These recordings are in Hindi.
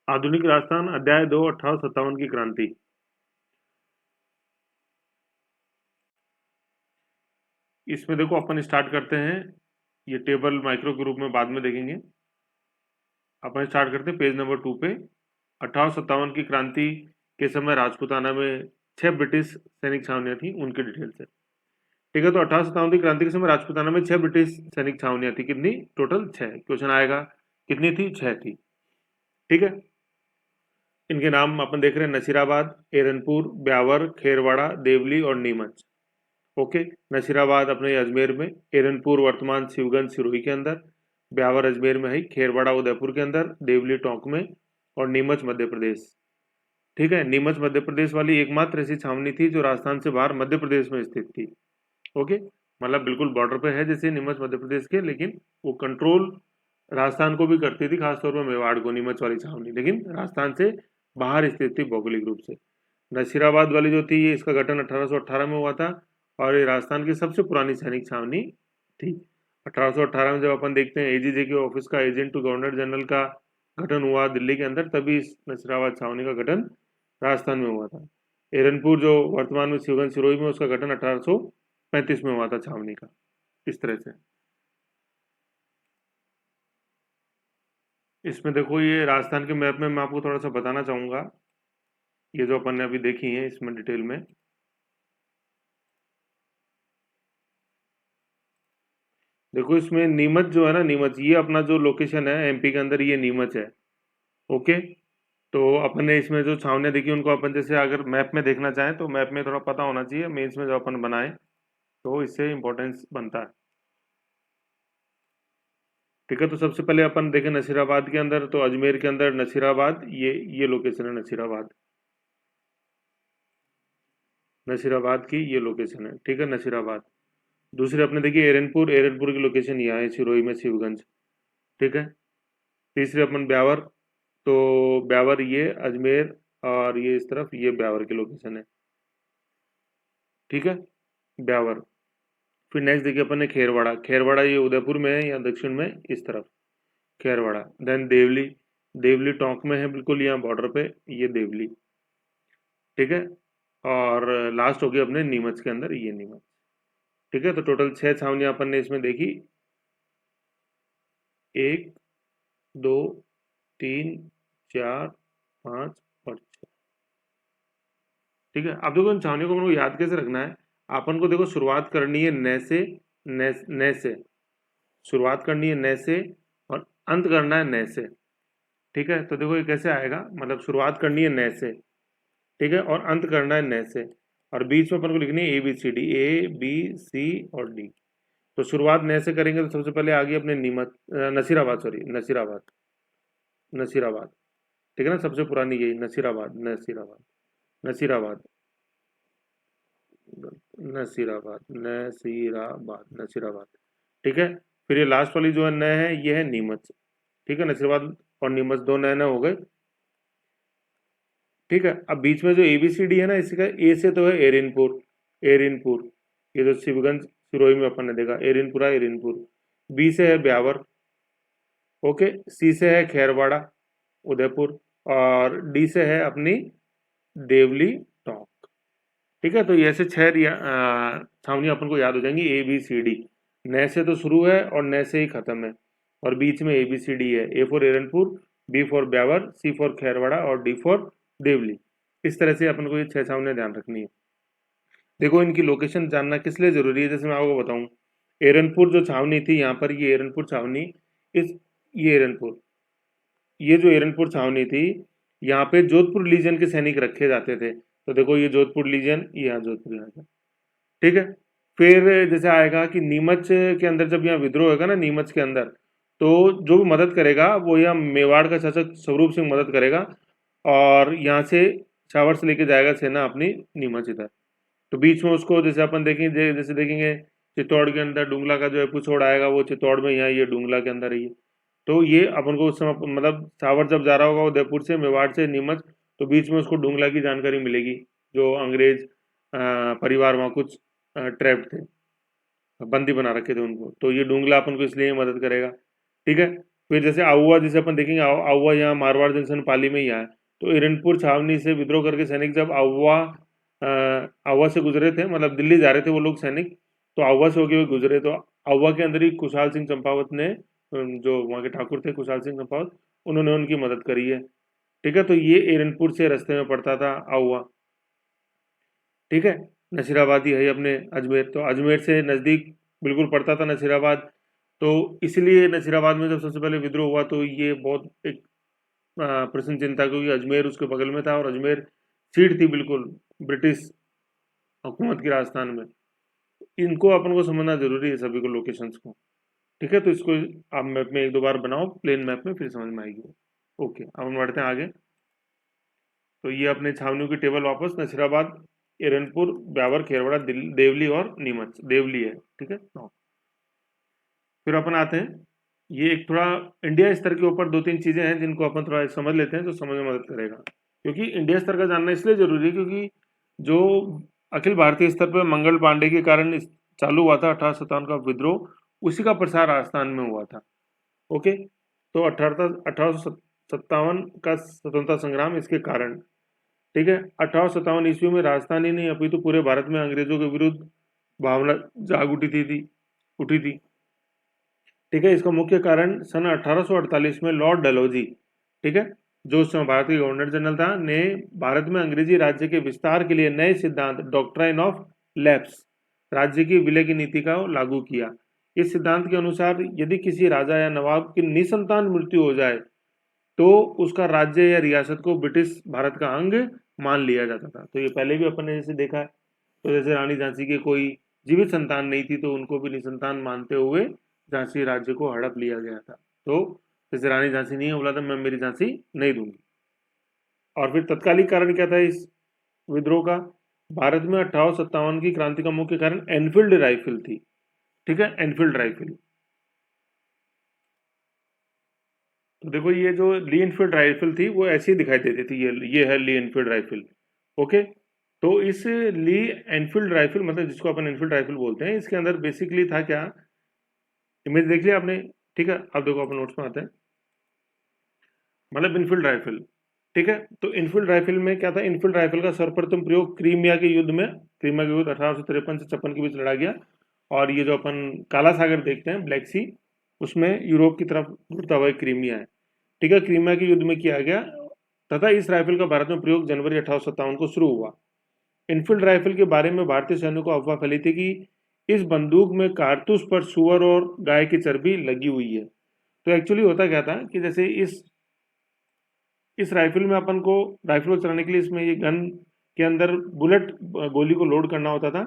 आधुनिक राजस्थान अध्याय 2 1857 की क्रांति। इसमें देखो अपन स्टार्ट करते हैं। ये टेबल माइक्रो के रूप में बाद में देखेंगे। अपन स्टार्ट करते हैं पेज नंबर 2 पे। 1857 की क्रांति के समय राजपूताना में 6 ब्रिटिश सैनिक छावनियां थी, उनकी डिटेल है। ठीक है, तो 1857 की क्रांति के समय राजपूताना में 6 ब्रिटिश सैनिक छावनियां थी। कितनी? टोटल 6। क्वेश्चन आएगा कितनी थी? 6 थी। ठीक है, इनके नाम अपन देख रहे हैं, नसीराबाद, एरनपुर, ब्यावर, खेरवाड़ा, देवली और नीमच। ओके, नसीराबाद अपने अजमेर में, एरनपुर वर्तमान शिवगंज सिरोही के अंदर, ब्यावर अजमेर में है, खेरवाड़ा उदयपुर के अंदर, देवली टोंक में और नीमच मध्य प्रदेश। ठीक है, नीमच मध्य प्रदेश वाली एकमात्र ऐसी छावनी थी जो राजस्थान से बाहर मध्य प्रदेश में स्थित थी। ओके, मतलब बिल्कुल बॉर्डर पे है जैसे नीमच मध्य प्रदेश के, लेकिन वो कंट्रोल राजस्थान को भी करती थी, खासतौर पर मेवाड़ को, नीमच वाली छावनी, लेकिन राजस्थान से बाहर स्थित थी भौगोलिक रूप से। नसीराबाद वाली जो थी, ये इसका गठन 1818 में हुआ था और ये राजस्थान की सबसे पुरानी सैनिक छावनी थी। 1818 में जब अपन देखते हैं एजीजे के ऑफिस का एजेंट टू गवर्नर जनरल का गठन हुआ दिल्ली के अंदर, तभी इस नसीराबाद छावनी का गठन राजस्थान में हुआ था। एरनपुर जो वर्तमान में शिवगंज सिरोही में, उसका गठन 1835 में हुआ था छावनी का। इस तरह से इसमें देखो, ये राजस्थान के मैप में मैं आपको थोड़ा सा बताना चाहूंगा। ये जो अपन ने अभी देखी है इसमें डिटेल में, देखो इसमें नीमच जो है ना, नीमच ये अपना जो लोकेशन है एमपी के अंदर, ये नीमच है। ओके, तो अपन ने इसमें जो छावनियां देखी उनको अपन जैसे अगर मैप में देखना चाहें तो मैप में थोड़ा पता होना चाहिए, मेंस में जो अपन बनाए तो इससे इंपॉर्टेंस बनता है। ठीक है, तो सबसे पहले अपन देखें नसीराबाद के अंदर, तो अजमेर के अंदर नसीराबाद, ये लोकेशन है नसीराबाद। नसीराबाद की ये लोकेशन है। ठीक है, नसीराबाद। दूसरे अपने देखिए एरनपुर, एरनपुर की लोकेशन यहाँ है सिरोही में, शिवगंज। ठीक है, तीसरे अपन ब्यावर, तो ब्यावर ये अजमेर और ये इस तरफ, ये ब्यावर की लोकेशन है। ठीक है, ब्यावर। फिर नेक्स्ट देखिए अपन ने खेरवाड़ा, खेरवाड़ा ये उदयपुर में है या दक्षिण में, इस तरफ खेरवाड़ा। देन देवली, देवली टोंक में है बिल्कुल यहाँ बॉर्डर पे, ये देवली। ठीक है, और लास्ट हो गई अपने नीमच के अंदर, ये नीमच। ठीक है, तो टोटल 6 छावनियां अपन ने इसमें देखी। 1, 2, 3, 4, 5 और 6। ठीक है, अब देखो इन छावनियों को अपन को याद कैसे रखना है। अपन को देखो शुरुआत करनी है न से, न से शुरुआत करनी है न से, और अंत करना है न से। ठीक है, तो देखो ये कैसे आएगा, मतलब शुरुआत करनी है न से, ठीक है, और अंत करना है न से, और बीच में अपन को लिखनी है A B C D, A B C और डी। तो शुरुआत न से करेंगे तो सबसे पहले आ गई अपने नीमच, नसीराबाद, सॉरी नसीराबाद, नसीराबाद। ठीक है ना, सबसे पुरानी यही नसीराबाद, नसीराबाद, नसीराबाद, नसीराबाद, नसीराबाद, नसीराबाद। ठीक है, फिर ये लास्ट वाली जो है न है, ये है नीमच। ठीक है, नसीराबाद और नीमच दो नए न हो गए। ठीक है, अब बीच में जो एबीसीडी है ना, इसका ए से तो है एरिनपुर, एरिनपुर, ये जो शिवगंज सिरोही में अपन ने देखा, एरिनपुरा, एरिनपुर। बी से है ब्यावर। ओके, सी से है खेरवाड़ा उदयपुर, और डी से है अपनी देवली टोंक। ठीक है, तो ये ऐसे 6 छावनी अपन को याद हो जाएंगी, ए बी सी डी। न से तो शुरू है और न से ही खत्म है, और बीच में ए बी सी डी है। A for Erinpura, B for Beawar, C for Kherwara और डी फॉर देवली। इस तरह से अपन को ये 6 छावनियां ध्यान रखनी है। देखो इनकी लोकेशन जानना किस लिए जरूरी है, जैसे मैं आपको बताऊं, एरनपुर जो छावनी थी यहाँ पर, ये एरनपुर छावनी, इस ये एरनपुर, ये जो एरनपुर छावनी थी, यहाँ पे जोधपुर लीजन के सैनिक रखे जाते थे। तो देखो ये जोधपुर लीजन, ये यहाँ जोधपुर, यहाँ। ठीक है, फिर जैसे आएगा कि नीमच के अंदर जब यहाँ विद्रोह होगा ना, नीमच के अंदर, तो जो भी मदद करेगा वो यहाँ मेवाड़ का शासक स्वरूप सिंह मदद करेगा, और यहाँ से छावर से लेके जाएगा सेना अपनी नीमच इधर। तो बीच में उसको जैसे अपन देखेंगे, जैसे देखेंगे चित्तौड़ के अंदर डुंगला का जो है पुछोड़ आएगा, वो चित्तौड़ में, यहाँ ये डुंगला के अंदर है ये। तो ये अपन को उस समय मतलब छावर जब जा रहा होगा उदयपुर से, मेवाड़ से नीमच, तो बीच में उसको डुंगला की जानकारी मिलेगी, जो अंग्रेज परिवार वहाँ कुछ ट्रैप थे, बंदी बना रखे थे उनको, तो ये डुंगला अपन को इसलिए मदद करेगा। ठीक है, फिर जैसे आहुआ, जैसे अपन देखेंगे आहुआ यहाँ मारवाड़ जंक्शन पाली में ही आया, तो एरनपुर छावनी से विद्रोह करके सैनिक जब आहुआ से गुजरे थे, मतलब दिल्ली जा रहे थे वो लोग सैनिक, तो आहुआ से होके हुए गुजरे, तो आहुआ के अंदर ही कुशाल सिंह चंपावत ने, जो वहाँ के ठाकुर थे कुशाल सिंह चंपावत, उन्होंने उनकी मदद करी है। ठीक है, तो ये एरनपुर से रास्ते में पड़ता था आहुआ। ठीक है, नसीराबाद ही है अपने अजमेर, तो अजमेर से नज़दीक बिल्कुल पड़ता था नसीराबाद, तो इसलिए नसीराबाद में जब सबसे पहले विद्रोह हुआ तो ये बहुत एक प्रश्न चिन्ह था, क्योंकि अजमेर उसके बगल में था और अजमेर सीट थी बिल्कुल ब्रिटिश हुकूमत की राजस्थान में। इनको अपन को समझना जरूरी है, सभी को लोकेशंस को। ठीक है, तो इसको आप मैप में एक दो बार बनाओ, प्लेन मैप में, फिर समझ में आएगी। ओके, अब हम बढ़ते हैं आगे। तो ये अपने छावनियों की टेबल वापस, नसीराबाद, एरनपुर, ब्यावर, खेरवाड़ा, देवली और नीमच, देवली है। ठीक है, फिर अपन आते हैं, ये एक थोड़ा इंडिया स्तर के ऊपर दो तीन चीजें हैं जिनको अपन थोड़ा समझ लेते हैं, जो समझ में मदद करेगा, क्योंकि इंडिया स्तर का जानना इसलिए जरूरी है क्योंकि जो अखिल भारतीय स्तर पर मंगल पांडे के कारण चालू हुआ था 1857 का विद्रोह, उसी का प्रसार राजस्थान में हुआ था। ओके, तो 1857 का स्वतंत्रता संग्राम इसके कारण। ठीक है, 1857 ईस्वी में राजस्थान ही नहीं अपितु पूरे भारत में अंग्रेजों के विरुद्ध भावना जाग उठी थी। ठीक है, इसका मुख्य कारण सन 1848 में लॉर्ड डलहौजी, ठीक है, जो उस समय भारत के गवर्नर जनरल था, ने भारत में अंग्रेजी राज्य के विस्तार के लिए नए सिद्धांत डॉक्ट्राइन ऑफ लैप्स, राज्य की विलय की नीति का लागू किया। इस सिद्धांत के अनुसार यदि किसी राजा या नवाब की निसंतान मृत्यु हो जाए तो उसका राज्य या रियासत को ब्रिटिश भारत का अंग मान लिया जाता था। तो ये पहले भी अपन ने जैसे देखा है, तो जैसे रानी झांसी के कोई जीवित संतान नहीं थी तो उनको भी निसंतान मानते हुए झांसी राज्य को हड़प लिया गया था। तो जैसे रानी झांसी नहीं बोला था, मैं मेरी झांसी नहीं दूंगी। और फिर तत्कालिक कारण क्या था इस विद्रोह का? भारत में 1857 की क्रांति का मुख्य कारण एनफील्ड राइफल थी। ठीक है, एनफील्ड राइफल। तो देखो ये जो ली एनफील्ड राइफल थी वो ऐसी दिखाई देती थी, ये है ली एनफील्ड राइफल। ओके, तो इस ली एनफील्ड राइफल, मतलब जिसको अपन एनफील्ड राइफल बोलते हैं, इसके अंदर बेसिकली था क्या, इमेज देख लिया आपने? ठीक है, अब देखो अपन नोट्स में आते हैं, मतलब इनफील्ड राइफल। ठीक है, तो इनफील्ड राइफल में क्या था, इनफील्ड राइफल का सर्वप्रथम प्रयोग क्रीमिया के युद्ध में, क्रीमिया के युद्ध 1853 से 56 के बीच लड़ा गया। और ये जो अपन काला सागर देखते हैं, ब्लैक सी, उसमें यूरोप की तरफ घुरता हुआ क्रीमिया है। ठीक है, क्रीमिया के युद्ध में किया गया, तथा इस राइफल का भारत में प्रयोग जनवरी 1857 को शुरू हुआ। इनफील्ड राइफल के बारे में भारतीय सैनिकों को अफवाह फैली थी कि इस बंदूक में कारतूस पर सुअर और गाय की चर्बी लगी हुई है। तो एक्चुअली होता क्या था कि जैसे इस राइफल में अपन को, राइफल को चलाने के लिए इसमें ये गन के अंदर बुलेट गोली को लोड करना होता था।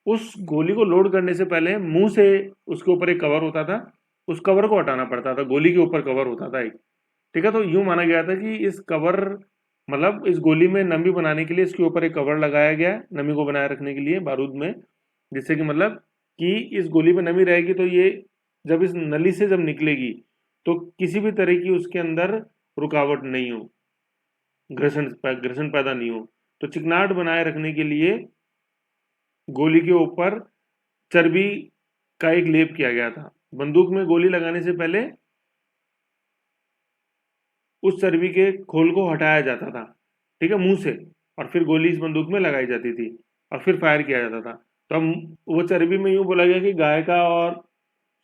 उस गोली को लोड करने से पहले मुंह से उसके ऊपर एक कवर होता था, उस कवर को हटाना पड़ता था, गोली के ऊपर कवर होता था एक। ठीक है, तो यूं माना गया था कि इस कवर, मतलब इस गोली में नमी बनाने के लिए इसके ऊपर एक कवर लगाया गया है, नमी को बनाए रखने के लिए बारूद में, जिससे कि मतलब कि इस गोली में नमी रहेगी तो ये जब इस नली से जब निकलेगी तो किसी भी तरह की उसके अंदर रुकावट नहीं हो, घर्षण पैदा नहीं हो। तो चिकनाहट बनाए रखने के लिए गोली के ऊपर चर्बी का एक लेप किया गया था। बंदूक में गोली लगाने से पहले उस चर्बी के खोल को हटाया जाता था, ठीक है, मुंह से, और फिर गोली इस बंदूक में लगाई जाती थी और फिर फायर किया जाता था। तो अब वो चर्बी में यूं बोला गया कि गाय का और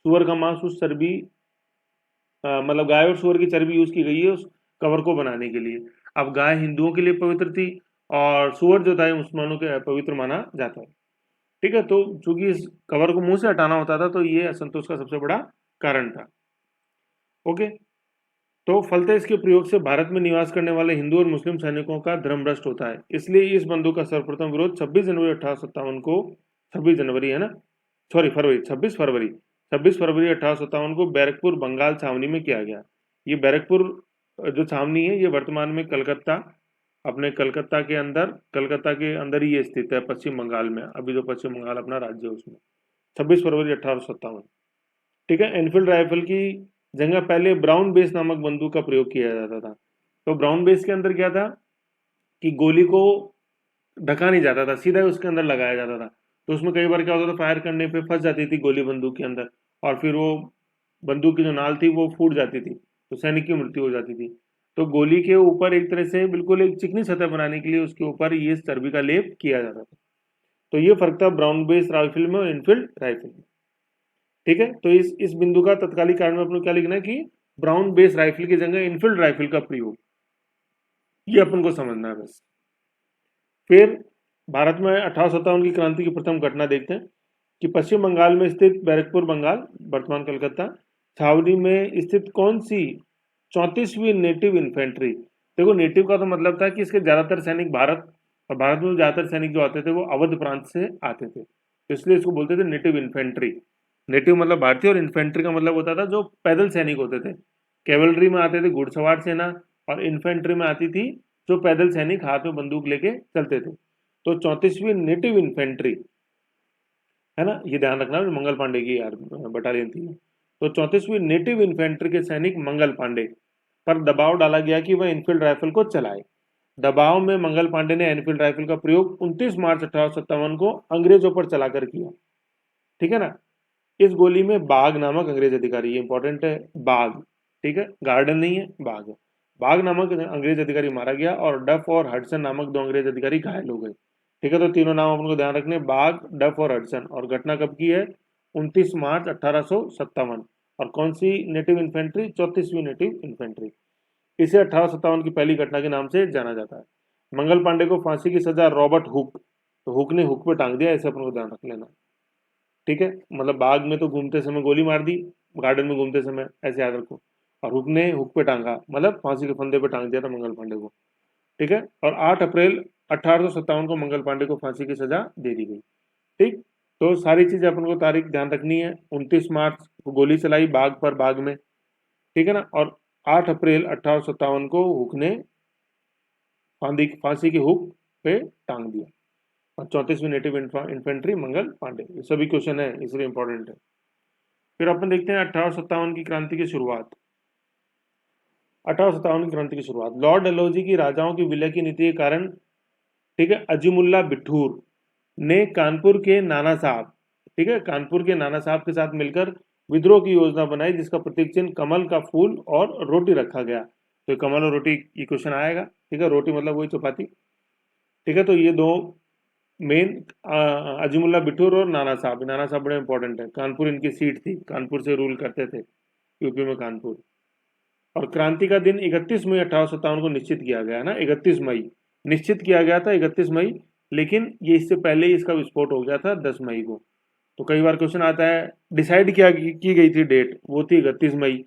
सुअर का मांस उस चर्बी, मतलब गाय और सुअर की चर्बी यूज की गई है उस कवर को बनाने के लिए। अब गाय हिंदुओं के लिए पवित्र थी और सुअर जो था मुसलमानों के पवित्र माना जाता है। ठीक है, तो चूंकि इस कवर को मुंह से हटाना होता था तो ये असंतोष का सबसे बड़ा कारण था। ओके, तो फलतः इसके प्रयोग से भारत में निवास करने वाले हिंदू और मुस्लिम सैनिकों का धर्म भ्रष्ट होता है। इसलिए इस बंदूक का सर्वप्रथम विरोध 26 जनवरी 1857 को, 26 जनवरी है ना, सॉरी फरवरी, 26 फरवरी 1857 को बैरकपुर बंगाल छावनी में किया गया। ये बैरकपुर जो छावनी है ये वर्तमान में कलकत्ता, अपने कलकत्ता के अंदर ही ये स्थित है, पश्चिम बंगाल में। अभी जो पश्चिम बंगाल अपना राज्य है उसमें, 26 फरवरी 1857। ठीक है, एनफील्ड राइफल की जगह पहले ब्राउन बेस नामक बंदूक का प्रयोग किया जाता था। तो ब्राउन बेस के अंदर क्या था कि गोली को ढका नहीं जाता था, सीधा ही उसके अंदर लगाया जाता था। तो उसमें कई बार क्या होता था, फायर करने पे फंस जाती थी गोली बंदूक के अंदर और फिर वो बंदूक की जो नाल थी वो फूट जाती थी, तो सैनिक की मृत्यु हो जाती थी। तो गोली के ऊपर एक तरह से बिल्कुल एक चिकनी सतह बनाने के लिए उसके ऊपर ये चर्बी का लेप किया जाता था। तो ये फर्क था ब्राउन बेस राइफल में और इनफील्ड राइफल में। ठीक है, तो इस बिंदु का तत्कालिक कारण में अपन को क्या लिखना है कि ब्राउन बेस राइफल की जगह इनफील्ड राइफल का प्रयोग, ये अपन को समझना है बस। फिर भारत में 1857 की क्रांति की प्रथम घटना देखते हैं कि पश्चिम बंगाल में स्थित बैरकपुर बंगाल, वर्तमान कलकत्ता, छावनी में स्थित कौन सी 34वीं नेटिव इन्फेंट्री। देखो नेटिव का तो मतलब था कि इसके ज्यादातर सैनिक भारत, और भारत में ज्यादातर सैनिक जो आते थे वो अवध प्रांत से आते थे, तो इसलिए इसको बोलते थे नेटिव इन्फेंट्री। नेटिव मतलब भारतीय, और इन्फेंट्री का मतलब होता था जो पैदल सैनिक होते थे। कैवलरी में आते थे घुड़सवार सेना, और इन्फेंट्री में आती थी जो पैदल सैनिक हाथ में बंदूक लेके चलते थे। तो 34वीं नेटिव इन्फेंट्री, है ना, ये ध्यान रखना, मंगल पांडे की यार बटालियन थी। तो 34वीं नेटिव इन्फेंट्री के सैनिक मंगल पांडे पर दबाव डाला गया कि वह इनफील्ड राइफल को चलाए। दबाव में मंगल पांडे ने एनफील्ड राइफल का प्रयोग 29 मार्च 1857 को अंग्रेजों पर चलाकर किया। ठीक है ना। इस गोली में बाघ नामक अंग्रेज अधिकारी, ये इंपॉर्टेंट है, बाघ, ठीक है, गार्डन नहीं है, बाघ है, बाघ नामक अंग्रेज अधिकारी मारा गया और डफ और हडसन नामक 2 अंग्रेज अधिकारी घायल हो गए। ठीक है, तो तीनों नाम अपन को ध्यान रखने, बाघ, डफ और हडसन। और घटना कब की है? 29 मार्च 1857। और कौन सी नेटिव इन्फेंट्री? 34वीं नेटिव इन्फेंट्री। इसे 1857 की पहली घटना के नाम से जाना जाता है। मंगल पांडे को फांसी की सजा रॉबर्ट हुक, तो हुक ने हुक पे टांग दिया, ऐसे अपन को ध्यान रख लेना। ठीक है, मतलब बाग में तो घूमते समय गोली मार दी, गार्डन में घूमते समय, ऐसे याद रखो। और हुक ने हुक पे टांगा, मतलब फांसी के फंदे पे टांग दिया था मंगल पांडे को। ठीक है, और 8 अप्रैल 1857 को मंगल पांडे को फांसी की सजा दे दी गई। ठीक, तो सारी चीजें अपन को तारीख ध्यान रखनी है। 29 मार्च को गोली चलाई बाघ पर, बाघ में, ठीक है ना। और 8 अप्रैल 1857 को हुक ने फांसी की हुक पे टांग दिया। और 34वीं नेटिव इन्फेंट्री मंगल पांडे। ये सभी क्वेश्चन है, इसलिए इंपॉर्टेंट है। फिर अपन देखते हैं 1857 की क्रांति की शुरुआत। 1857 की क्रांति की शुरुआत लॉर्ड डलहौजी की राजाओं की विलय की नीति के कारण, ठीक है, अजीमुल्ला बिठूर ने कानपुर के नाना साहब, ठीक है, कानपुर के नाना साहब के साथ मिलकर विद्रोह की योजना बनाई, जिसका प्रतीक चिन्ह कमल का फूल और रोटी रखा गया। तो कमल और रोटी ये क्वेश्चन आएगा। ठीक है, रोटी मतलब वही चपाती। ठीक है, तो ये दो मेन, अजीमुल्ला बिठूर और नाना साहब। नाना साहब बड़े इंपॉर्टेंट है, कानपुर इनकी सीट थी, कानपुर से रूल करते थे, यूपी में कानपुर। और क्रांति का दिन 31 मई 1857 को निश्चित किया गया ना, 31 मई निश्चित किया गया था, 31 मई, लेकिन ये इससे पहले इसका विस्फोट हो गया था 10 मई को। तो कई बार क्वेश्चन आता है, डिसाइड किया की गई थी डेट, वो थी 31 मई,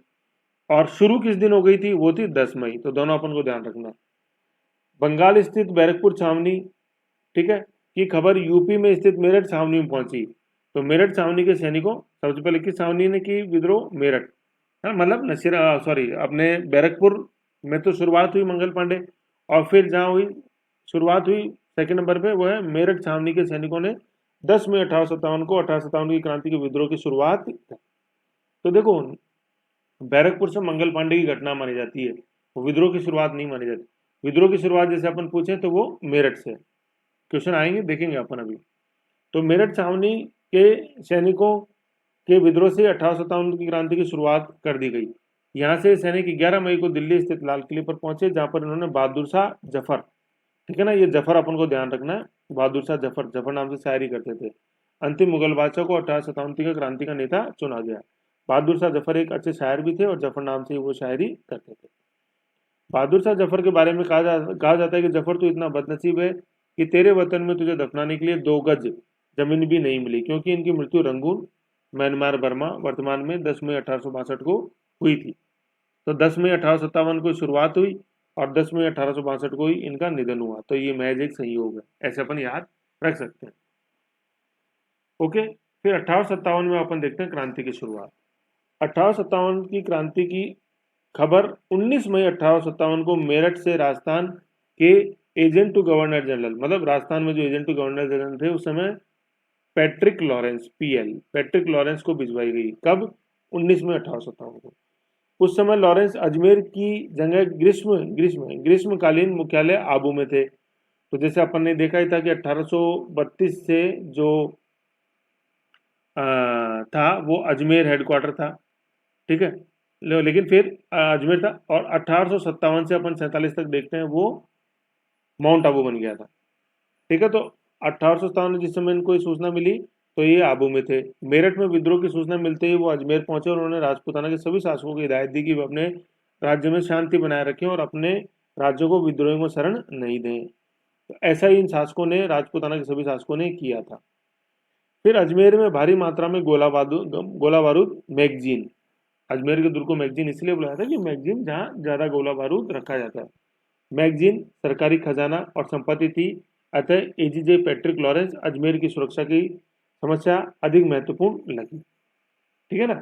और शुरू किस दिन हो गई थी, वो थी 10 मई। तो दोनों अपन को ध्यान रखना। बंगाल स्थित बैरकपुर छावनी, ठीक है, की खबर यूपी में स्थित मेरठ छावनी में पहुंची। तो मेरठ छावनी के सैनिकों, सबसे पहले किस छावनी ने की विद्रोह? मेरठ, हाँ, मतलब नसीरा, सॉरी, अपने बैरकपुर में तो शुरुआत हुई मंगल पांडे, और फिर जहाँ हुई शुरुआत हुई सेकंड नंबर पे, वो है मेरठ छावनी के सैनिकों ने 10 मई 1857 को 1857 की क्रांति के विद्रोह की शुरुआत। तो देखो, बैरकपुर से मंगल पांडे की घटना मानी जाती है, वो विद्रोह की शुरुआत नहीं मानी जाती। विद्रोह की शुरुआत जैसे अपन पूछे तो वो मेरठ से। क्वेश्चन आएंगे, देखेंगे अपन अभी। तो मेरठ छावनी के सैनिकों के विद्रोह से 1857 की क्रांति की शुरुआत कर दी गई। यहाँ से सैनिक 11 मई को दिल्ली स्थित लाल किले पर पहुंचे, जहां पर इन्होंने बहादुर शाह जफर, ठीक है ना, ये जफर अपन को ध्यान रखना है, बहादुर शाह जफर, जफर नाम से शायरी करते थे, अंतिम मुगल बादशाह को 1857 का क्रांति का नेता चुना गया। बहादुर शाह जफर एक अच्छे शायर भी थे, और जफर नाम से वो शायरी करते थे। बहादुर शाह जफर के बारे में कहा जाता है कि जफर तू इतना बदनसीब है कि तेरे वतन में तुझे दफनाने के लिए 2 गज जमीन भी नहीं मिली, क्योंकि इनकी मृत्यु रंगून, म्यांमार, बर्मा, वर्तमान में 10 मई 1862 को हुई थी। तो 10 मई 1857 को शुरुआत हुई, और 10 मई 1862 को ही इनका निधन हुआ। तो ये महज एक संयोग है, ऐसे अपन याद रख सकते हैं। ओके, फिर 1857 में अपन देखते हैं क्रांति की शुरुआत। 1857 की क्रांति की खबर 19 मई 1857 को मेरठ से राजस्थान के एजेंट टू गवर्नर जनरल, मतलब राजस्थान में जो एजेंट टू गवर्नर जनरल थे उस समय, Patrick Lawrence, PL, Patrick Lawrence को भिजवाई गई। कब? 19 मई 1857 को। उस समय लॉरेंस अजमेर की जगह ग्रीष्मकालीन मुख्यालय आबू में थे। तो जैसे अपन ने देखा ही था कि 1832 से जो था वो अजमेर हेडक्वार्टर था। ठीक है। लेकिन फिर अजमेर था, और 1857 से अपन 47 तक देखते हैं वो माउंट आबू बन गया था। ठीक है, तो 1857 में जिस समय इनको ये सूचना मिली तो ये आबू में थे। मेरठ में विद्रोह की सूचना मिलते ही वो अजमेर पहुंचे और उन्होंने राजपूताना के सभी शासकों को हिदायत दी कि वे अपने राज्य में शांति बनाए रखें और अपने राज्यों को विद्रोहियों को शरण नहीं दें। तो ऐसा ही इन शासकों ने, राजपूताना के सभी शासकों ने किया था। फिर अजमेर में भारी मात्रा में गोला बारूद मैगजीन, अजमेर के दुर्ग को मैगजीन इसलिए बुलाया था कि मैगजीन जहाँ ज्यादा गोला बारूद रखा जाता है। मैगजीन सरकारी खजाना और संपत्ति थी, अतः एजीजे पैट्रिक लॉरेंस अजमेर की सुरक्षा की समस्या अधिक महत्वपूर्ण लगी। ठीक है ना।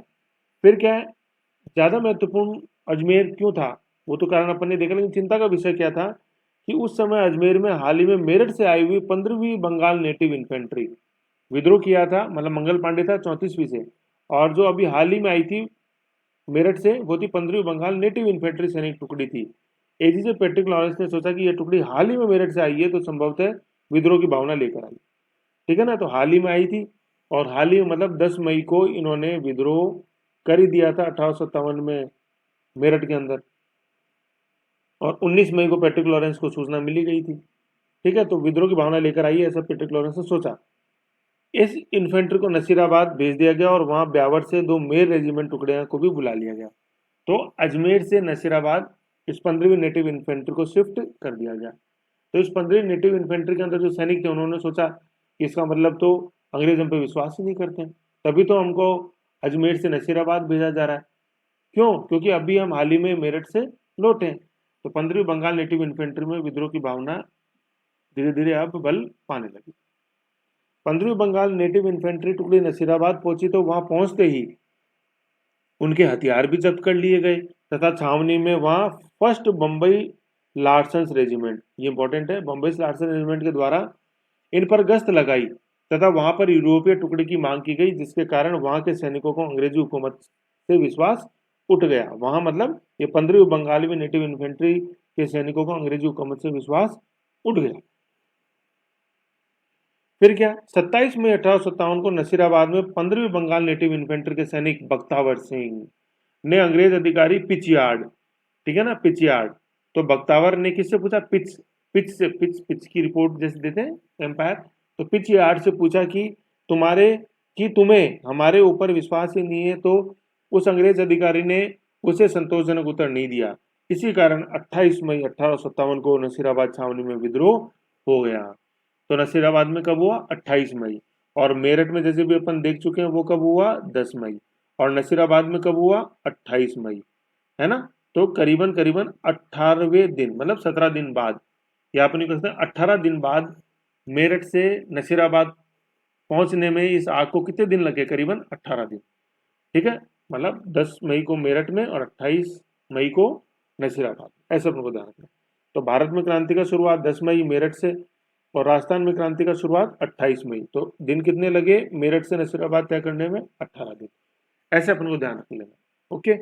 फिर क्या है, ज्यादा महत्वपूर्ण अजमेर क्यों था, वो तो कारण अपन ने देखा, लेकिन चिंता का विषय क्या था कि उस समय अजमेर में हाल ही में मेरठ से आई हुई 15वीं बंगाल नेटिव इन्फेंट्री विद्रोह किया था, मतलब मंगल पांडे था 34वीं से, और जो अभी हाल ही में आई थी मेरठ से वो थी 15वीं बंगाल नेटिव इन्फेंट्री सैनिक टुकड़ी थी। एजीजे पैट्रिक लॉरेंस ने सोचा कि यह टुकड़ी हाल ही में मेरठ से आई है तो संभवतः विद्रोह की भावना लेकर आई। ठीक है ना, तो हाल ही में आई थी, और हाल ही में मतलब 10 मई को इन्होंने विद्रोह कर ही दिया था 1857 में मेरठ के अंदर, और 19 मई को पैट्रिक लॉरेंस को सूचना मिली गई थी। ठीक है, तो विद्रोह की भावना लेकर आई है ऐसा पैट्रिक लॉरेंस ने सोचा। इस इन्फेंट्री को नसीराबाद भेज दिया गया और वहां ब्यावर से 2 मेर रेजिमेंट टुकड़ियां को भी बुला लिया गया। तो अजमेर से नसीराबाद इस 15वीं नेटिव इन्फेंट्री को शिफ्ट कर दिया गया। तो इस 15वीं नेटिव इन्फेंट्री के अंदर जो सैनिक थे उन्होंने सोचा कि इसका मतलब तो अंग्रेज हम पे विश्वास ही नहीं करते हैं, तभी तो हमको अजमेर से नसीराबाद भेजा जा रहा है। क्यों? क्योंकि अभी हम हाल ही में मेरठ से लौटे। तो 15वीं बंगाल नेटिव इन्फेंट्री में विद्रोह की भावना धीरे धीरे अब बल पाने लगी। 15वीं बंगाल नेटिव इन्फेंट्री टुकड़ी नसीराबाद पहुंची तो वहां पहुंचते ही उनके हथियार भी जब्त कर लिए गए तथा छावनी में वहां फर्स्ट बम्बई लार्सन्स रेजिमेंट, ये इंपॉर्टेंट है, बम्बई लार्सन रेजिमेंट के द्वारा इन पर गश्त लगाई तथा वहां पर यूरोपीय टुकड़ी की मांग की गई, जिसके कारण वहां के सैनिकों को अंग्रेजी हुकूमत से विश्वास उठ गया। वहां मतलब ये 15वीं बंगाली में नेटिव इन्फेंट्री के सैनिकों को अंग्रेजी हुकूमत से विश्वास उठ गया। फिर क्या, 27 मई 1857 को नसीराबाद में 15वीं बंगाल नेटिव इन्फेंट्री के सैनिक बख्तावर सिंह ने अंग्रेज अधिकारी पिचयार्ड, ठीक है ना, पिचयार्ड, तो बख्तावर ने किससे पूछा, पिच, पिच से, पिच की रिपोर्ट जैसे देते हैं एम्पायर, तो पिचयार्ड से पूछा कि तुम्हारे कि तुम्हें हमारे ऊपर विश्वास ही नहीं है। तो उस अंग्रेज अधिकारी ने उसे संतोषजनक उत्तर नहीं दिया। इसी कारण 28 मई 1857 को नसीराबाद छावनी में विद्रोह हो गया। तो नसीराबाद में कब हुआ, 28 मई, और मेरठ में जैसे भी अपन देख चुके हैं वो कब हुआ, 10 मई, और नसीराबाद में कब हुआ, 28 मई, है ना। तो करीबन करीबन 18वें दिन, मतलब 17 दिन बाद, या अपन कह सकते हैं 18 दिन बाद मेरठ से नसीराबाद पहुंचने में इस आग को कितने दिन लगे, करीबन 18 दिन। ठीक है, मतलब 10 मई को मेरठ में और 28 मई को नसीराबाद, ऐसा अपन को ध्यान रखना। तो भारत में क्रांति का शुरुआत 10 मई मेरठ से, और राजस्थान में क्रांति का शुरुआत 28 मई। तो दिन कितने लगे मेरठ से नसीराबाद तय करने में, 18 दिन, ऐसे अपन को ध्यान रख लेना। ओके,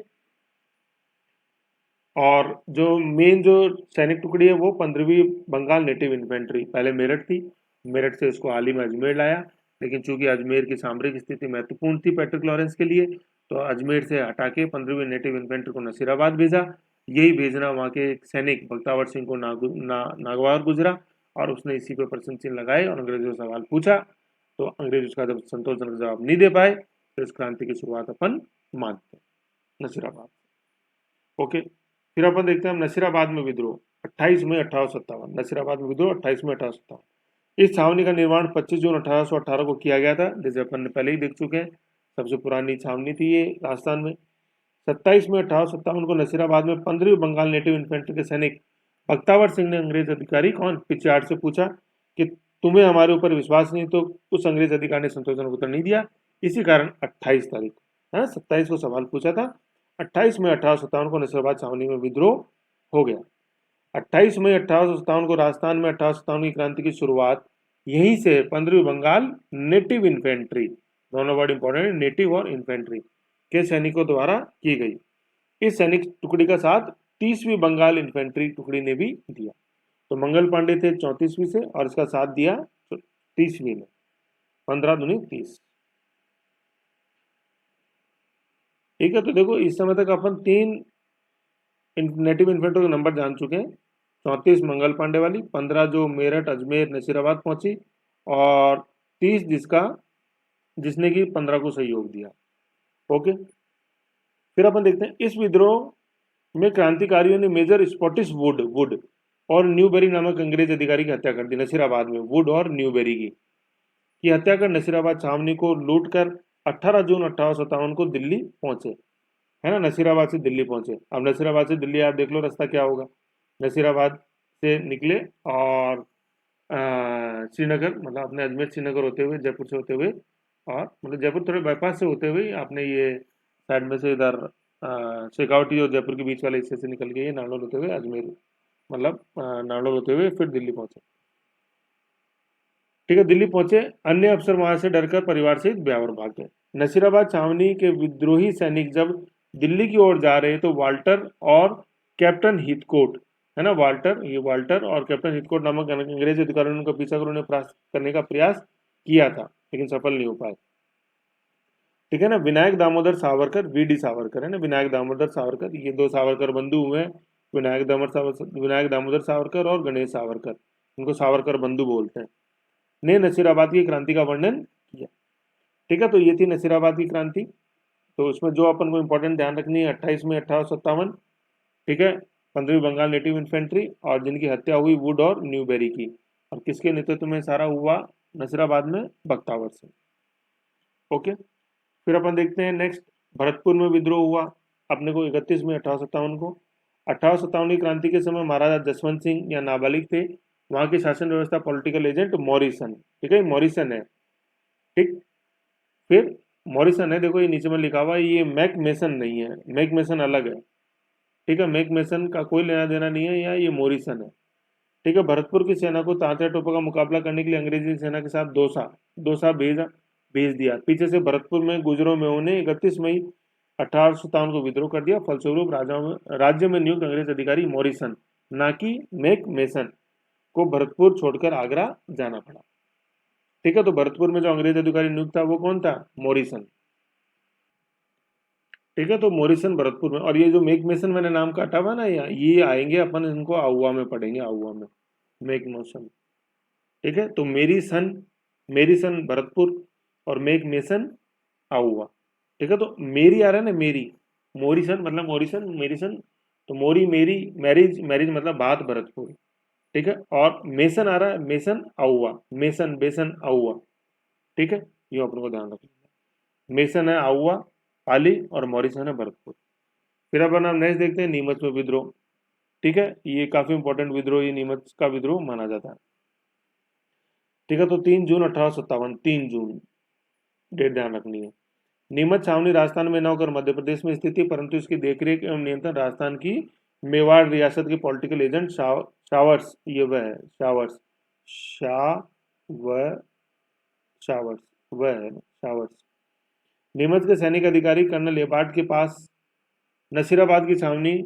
और जो मेन जो सैनिक टुकड़ी है वो 15वीं बंगाल नेटिव इन्फेंट्री, पहले मेरठ थी, मेरठ से उसको हाल ही में अजमेर लाया, लेकिन चूंकि अजमेर की सामरिक स्थिति महत्वपूर्ण थी पैट्रिक लॉरेंस के लिए, तो अजमेर से हटा के 15वीं नेटिव इन्फेंट्री को नसीराबाद भेजा। यही भेजना वहाँ के एक सैनिक बख्तावर सिंह को नागवार गुजरा, और उसने इसी पे प्रश्न चिन्ह लगाए और अंग्रेजों से सवाल पूछा। तो अंग्रेज उसका जब संतोषजनक जवाब नहीं दे पाए तो इस क्रांति की शुरुआत अपन मानते हैं नसीराबाद। ओके, फिर अपन देखते हैं हम नसीराबाद में विद्रोह 28 मई 1857, नसीराबाद में विद्रोह 28 मई 1857। इस छावनी का निर्माण 25 जून 1818 को किया गया था, जैसे अपन ने पहले ही देख चुके हैं, सबसे पुरानी छावनी थी ये राजस्थान में। 27 मई 1857 को नसीराबाद में 15वीं बंगाल नेटिव इन्फेंट्री के सैनिक बख्तावर सिंह ने अंग्रेज अधिकारी कौन पिचयार्ड से पूछा कि तुम्हें हमारे ऊपर विश्वास नहीं, तो उस अंग्रेज अधिकारी ने संतोषजनक उत्तर नहीं दिया। इसी कारण 28 तारीख, है ना, 27 को सवाल पूछा था, 28 मई 1857 को नसीराबाद छावनी में विद्रोह हो गया। 28 मई 1857 को राजस्थान में 1857 की क्रांति की शुरुआत यहीं से 15वीं बंगाल नेटिव इन्फेंट्री, दोनों वर्ड इंपॉर्टेंट, नेटिव और इन्फेंट्री के सैनिकों द्वारा की गई। इस सैनिक टुकड़ी का साथ 30वीं बंगाल इन्फेंट्री टुकड़ी ने भी दिया। तो मंगल पांडे थे 34वीं से और इसका साथ दिया 30वीं में, 15 दूनी 30। ठीक है, तो देखो इस समय तक अपन 3 नेटिव इन्फेंट्री के नंबर जान चुके हैं। 34 मंगल पांडे वाली, 15 जो मेरठ अजमेर नसीराबाद पहुंची, और 30 जिसने कि 15 को सहयोग दिया। ओके, फिर अपन देखते हैं इस विद्रोह में क्रांतिकारियों ने मेजर स्कॉटिश वुड वुड और न्यूबेरी नामक अंग्रेज अधिकारी की हत्या कर दी। नसीराबाद में वुड और न्यूबेरी की हत्या कर नसीराबाद छावनी को लूट कर 18 जून 1857 को दिल्ली पहुंचे। है ना, नसीराबाद से दिल्ली पहुंचे। अब नसीराबाद से दिल्ली आप देख लो रास्ता क्या होगा। नसीराबाद से निकले और श्रीनगर, मतलब अपने अजमेर श्रीनगर होते हुए, जयपुर से होते हुए, और मतलब जयपुर थोड़े बाईपास से होते हुए आपने ये साइड में से इधर शेखावटी और जयपुर के बीच वाले हिस्से से निकल के ये नाड़ोल होते हुए अजमेर, मतलब नाड़ोल होते हुए फिर दिल्ली पहुंचे। ठीक है, दिल्ली पहुंचे। अन्य अफसर वहां से डरकर परिवार सहित ब्यावर भाग गए। नसीराबाद छावनी के विद्रोही सैनिक जब दिल्ली की ओर जा रहे तो वाल्टर और कैप्टन हिथकोट, है ना, वाल्टर और कैप्टन हिथकोट नामक अंग्रेज अधिकारियों ने उनका पीछा कर उन्हें परास्त करने का प्रयास किया था, लेकिन सफल नहीं हो पाए। ठीक है ना, विनायक दामोदर सावरकर, वीडी सावरकर, है ना, विनायक दामोदर सावरकर, ये 2 सावरकर बंधु हुए हैं। विनायक दामोदर सावरकर और गणेश सावरकर, इनको सावरकर बंधु बोलते हैं, ने नसीराबाद की क्रांति का वर्णन किया। ठीक है, तो ये थी नसीराबाद की क्रांति। तो उसमें जो अपन को इंपॉर्टेंट ध्यान रखनी है, 28 में 1857, ठीक है, 15वीं बंगाल नेटिव इन्फेंट्री, और जिनकी हत्या हुई वुड और न्यूबेरी की, और किसके नेतृत्व में सारा हुआ, नसीराबाद में बख्तावर सिंह। ओके, फिर अपन देखते हैं नेक्स्ट, भरतपुर में विद्रोह हुआ अपने को 31 में 1857 को। 1857 की क्रांति के समय महाराजा जसवंत सिंह या नाबालिग थे। वहां की शासन व्यवस्था पॉलिटिकल एजेंट मॉरिसन, ठीक है, मॉरिसन है। ठीक, फिर मॉरिसन है, देखो ये नीचे में लिखा हुआ है, ये मैक मेसन नहीं है, मैक मेसन अलग है। ठीक है, मैक मेसन का कोई लेना देना नहीं है, या ये मॉरिसन है। ठीक है, भरतपुर की सेना को तांत्या टोपा का मुकाबला करने के लिए अंग्रेजी सेना के साथ दोसा भेजा भेज दिया। पीछे से भरतपुर में गुजरों में उन्हें 31 मई 1857 को विद्रोह कर दिया। फलस्वरूप राज्य में नियुक्त अंग्रेज अधिकारी मॉरिसन, ना कि मैक मेसन, को भरतपुर छोड़कर आगरा जाना पड़ा। ठीक है, तो भरतपुर में जो अंग्रेज अधिकारी नियुक्त था वो कौन था, मॉरिसन। ठीक है, तो मॉरिसन भरतपुर में, और ये जो मेक मेसन मैंने नाम काटा हुआ ना, ये आएंगे अपन इनको आउआ में पढ़ेंगे, आउआ में, मेक मोशन। ठीक है, तो मेरी सन भरतपुर और मेक मेसन आउआ। ठीक है, तो मेरी आ रहा है ना, मेरी, मोरिसन मतलब मोरिसन, मेरी सन, तो मोरी मेरी, मैरिज मैरिज मतलब बात भरतपुर। ठीक है, और मेसन आ रहा है, मेसन आउआ, मेसन बेसन आउआ। ठीक है, ये अपन को ध्यान रखना। मेसन है आउआ पाली, और मॉरिसन है भरतपुर। फिर अपन हम नेक्स्ट देखते हैं, नीमच में विद्रोह। ठीक है, ये काफी इंपॉर्टेंट विद्रोह, ये नीमच का विद्रोह माना जाता है। ठीक है, तो 3 जून 1857, 3 जून, डेट ध्यान रखनी है। नीमच छावनी राजस्थान में न होकर मध्य प्रदेश में स्थित थी, परंतु इसकी देखरेख एवं नियंत्रण राजस्थान की मेवाड़ रियासत के पॉलिटिकल एजेंट शावर्स, ये वह है, शावर्स, शावर शावर्स, वह है शावर्स। नीमच के सैनिक अधिकारी कर्नल एबार्ट के पास नसीराबाद की छावनी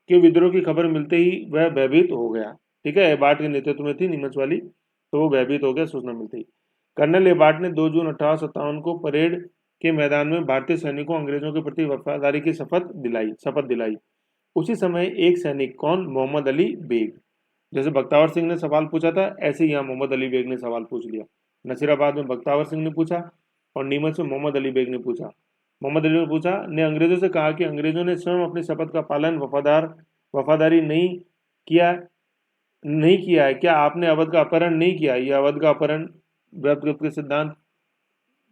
के विद्रोह की खबर मिलते ही वह भयभीत हो गया। ठीक है, एबार्ट के नेतृत्व में थी नीमच वाली, तो वो भयभीत हो गया सूचना मिलते ही। कर्नल एबार्ट ने 2 जून 1857 को परेड के मैदान में भारतीय सैनिकों अंग्रेजों के प्रति वफादारी की शपथ दिलाई। उसी समय एक सैनिक, कौन, मोहम्मद अली बेग, जैसे बख्तावर सिंह ने सवाल पूछा था, ऐसे ही यहाँ मोहम्मद अली बेग ने सवाल पूछ लिया। नसीराबाद में बख्तावर सिंह ने पूछा, और नीमच में मोहम्मद अली बेग ने पूछा। मोहम्मद अली ने पूछा, ने अंग्रेजों से कहा कि अंग्रेजों ने स्वयं अपनी शपथ का पालन वफादारी नहीं किया है, क्या आपने अवध का अपहरण नहीं किया। यह अवध का अपहरण ब्रह्मगुप्त के सिद्धांत